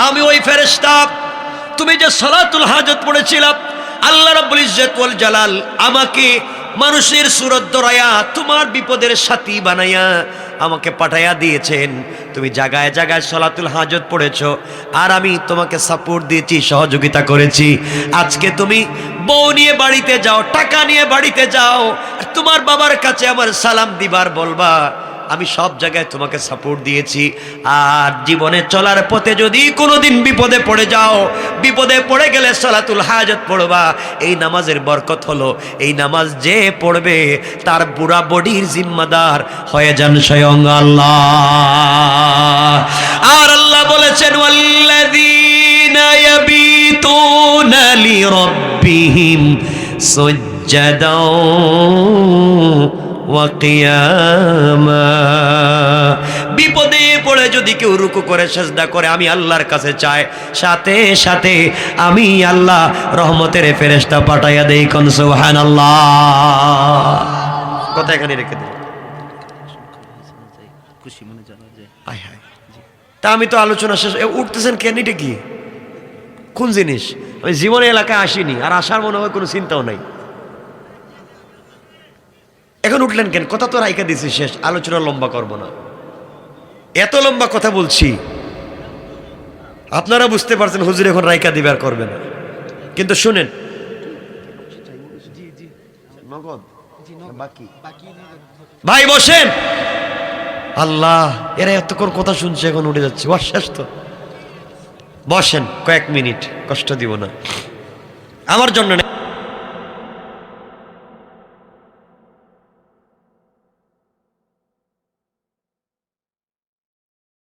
আমি ওই ফেরেশতা। তুমি যে সালাতুল হাজত পড়েছিলা, আল্লাহ রাব্বুল ইজ্জত ওয়াল জালাল আমাকে মানুষের সুরত ধরায়া তোমার বিপদের সাথী বানাইয়া আমাকে পাঠাইয়া দিয়েছেন। তুমি জায়গায় জায়গায় সালাতুল হাজত পড়েছো, আর আমি তোমাকে সাপোর্ট দিয়েছি, সহযোগিতা করেছি। আজকে তুমি বউ নিয়ে বাড়িতে যাও, টাকা নিয়ে বাড়িতে যাও, তোমার বাবার কাছে আমার সালাম দিবার বলবা, আমি সব জায়গায় তোমাকে সাপোর্ট দিয়েছি। আর জীবনে চলার পথে যদি কোনোদিন বিপদে পড়ে যাও, বিপদে পড়ে গেলে সালাতুল হাজত পড়বা। এই নামাজের বরকত হলো এই নামাজ যে পড়বে তার পুরা বডির জিম্মাদার হয়ে যান স্বয়ং আল্লাহ। আর আল্লাহ বলেছেন, ওয়াল্লাযীনা ইয়াবিতুনা লিরাব্বিহিম সুজদাও ওয়া কিয়ামা। বিপদে পড়ে যদি কেউ রুকু করে সিজদা করে আমি আল্লাহর কাছে চাই, সাথে সাথে আমি আল্লাহ রহমতের ফেরেশতা পাঠাইয়া দেই। কোন সুবহানাল্লাহ। কথা এখানে রেখে দিই। খুশি মনে জানা যায়। হায় হায়, তা আমি তো আলোচনা শেষ। উঠতেছেন কেন? এটা কি, কোন জিনিস? আমি জীবনে এলাকায় আসিনি, আর আসার মনে হয় কোনো চিন্তাও নাই। এখন উঠলেন কেন? কথা তো রাইখা দিছি, শেষ। আলোচনা লম্বা করব না, এত লম্বা কথা বলছি আপনারা বুঝতে পারছেন হুজুর এখন রাইখা দিবে আর করবে না। কিন্তু শুনেন, ভাই বসেন। আল্লাহ, এরা এতক্ষণ কথা শুনছে, এখন উঠে যাচ্ছে। শেষ তো, বসেন কয়েক মিনিট, কষ্ট দিব না আমার জন্য।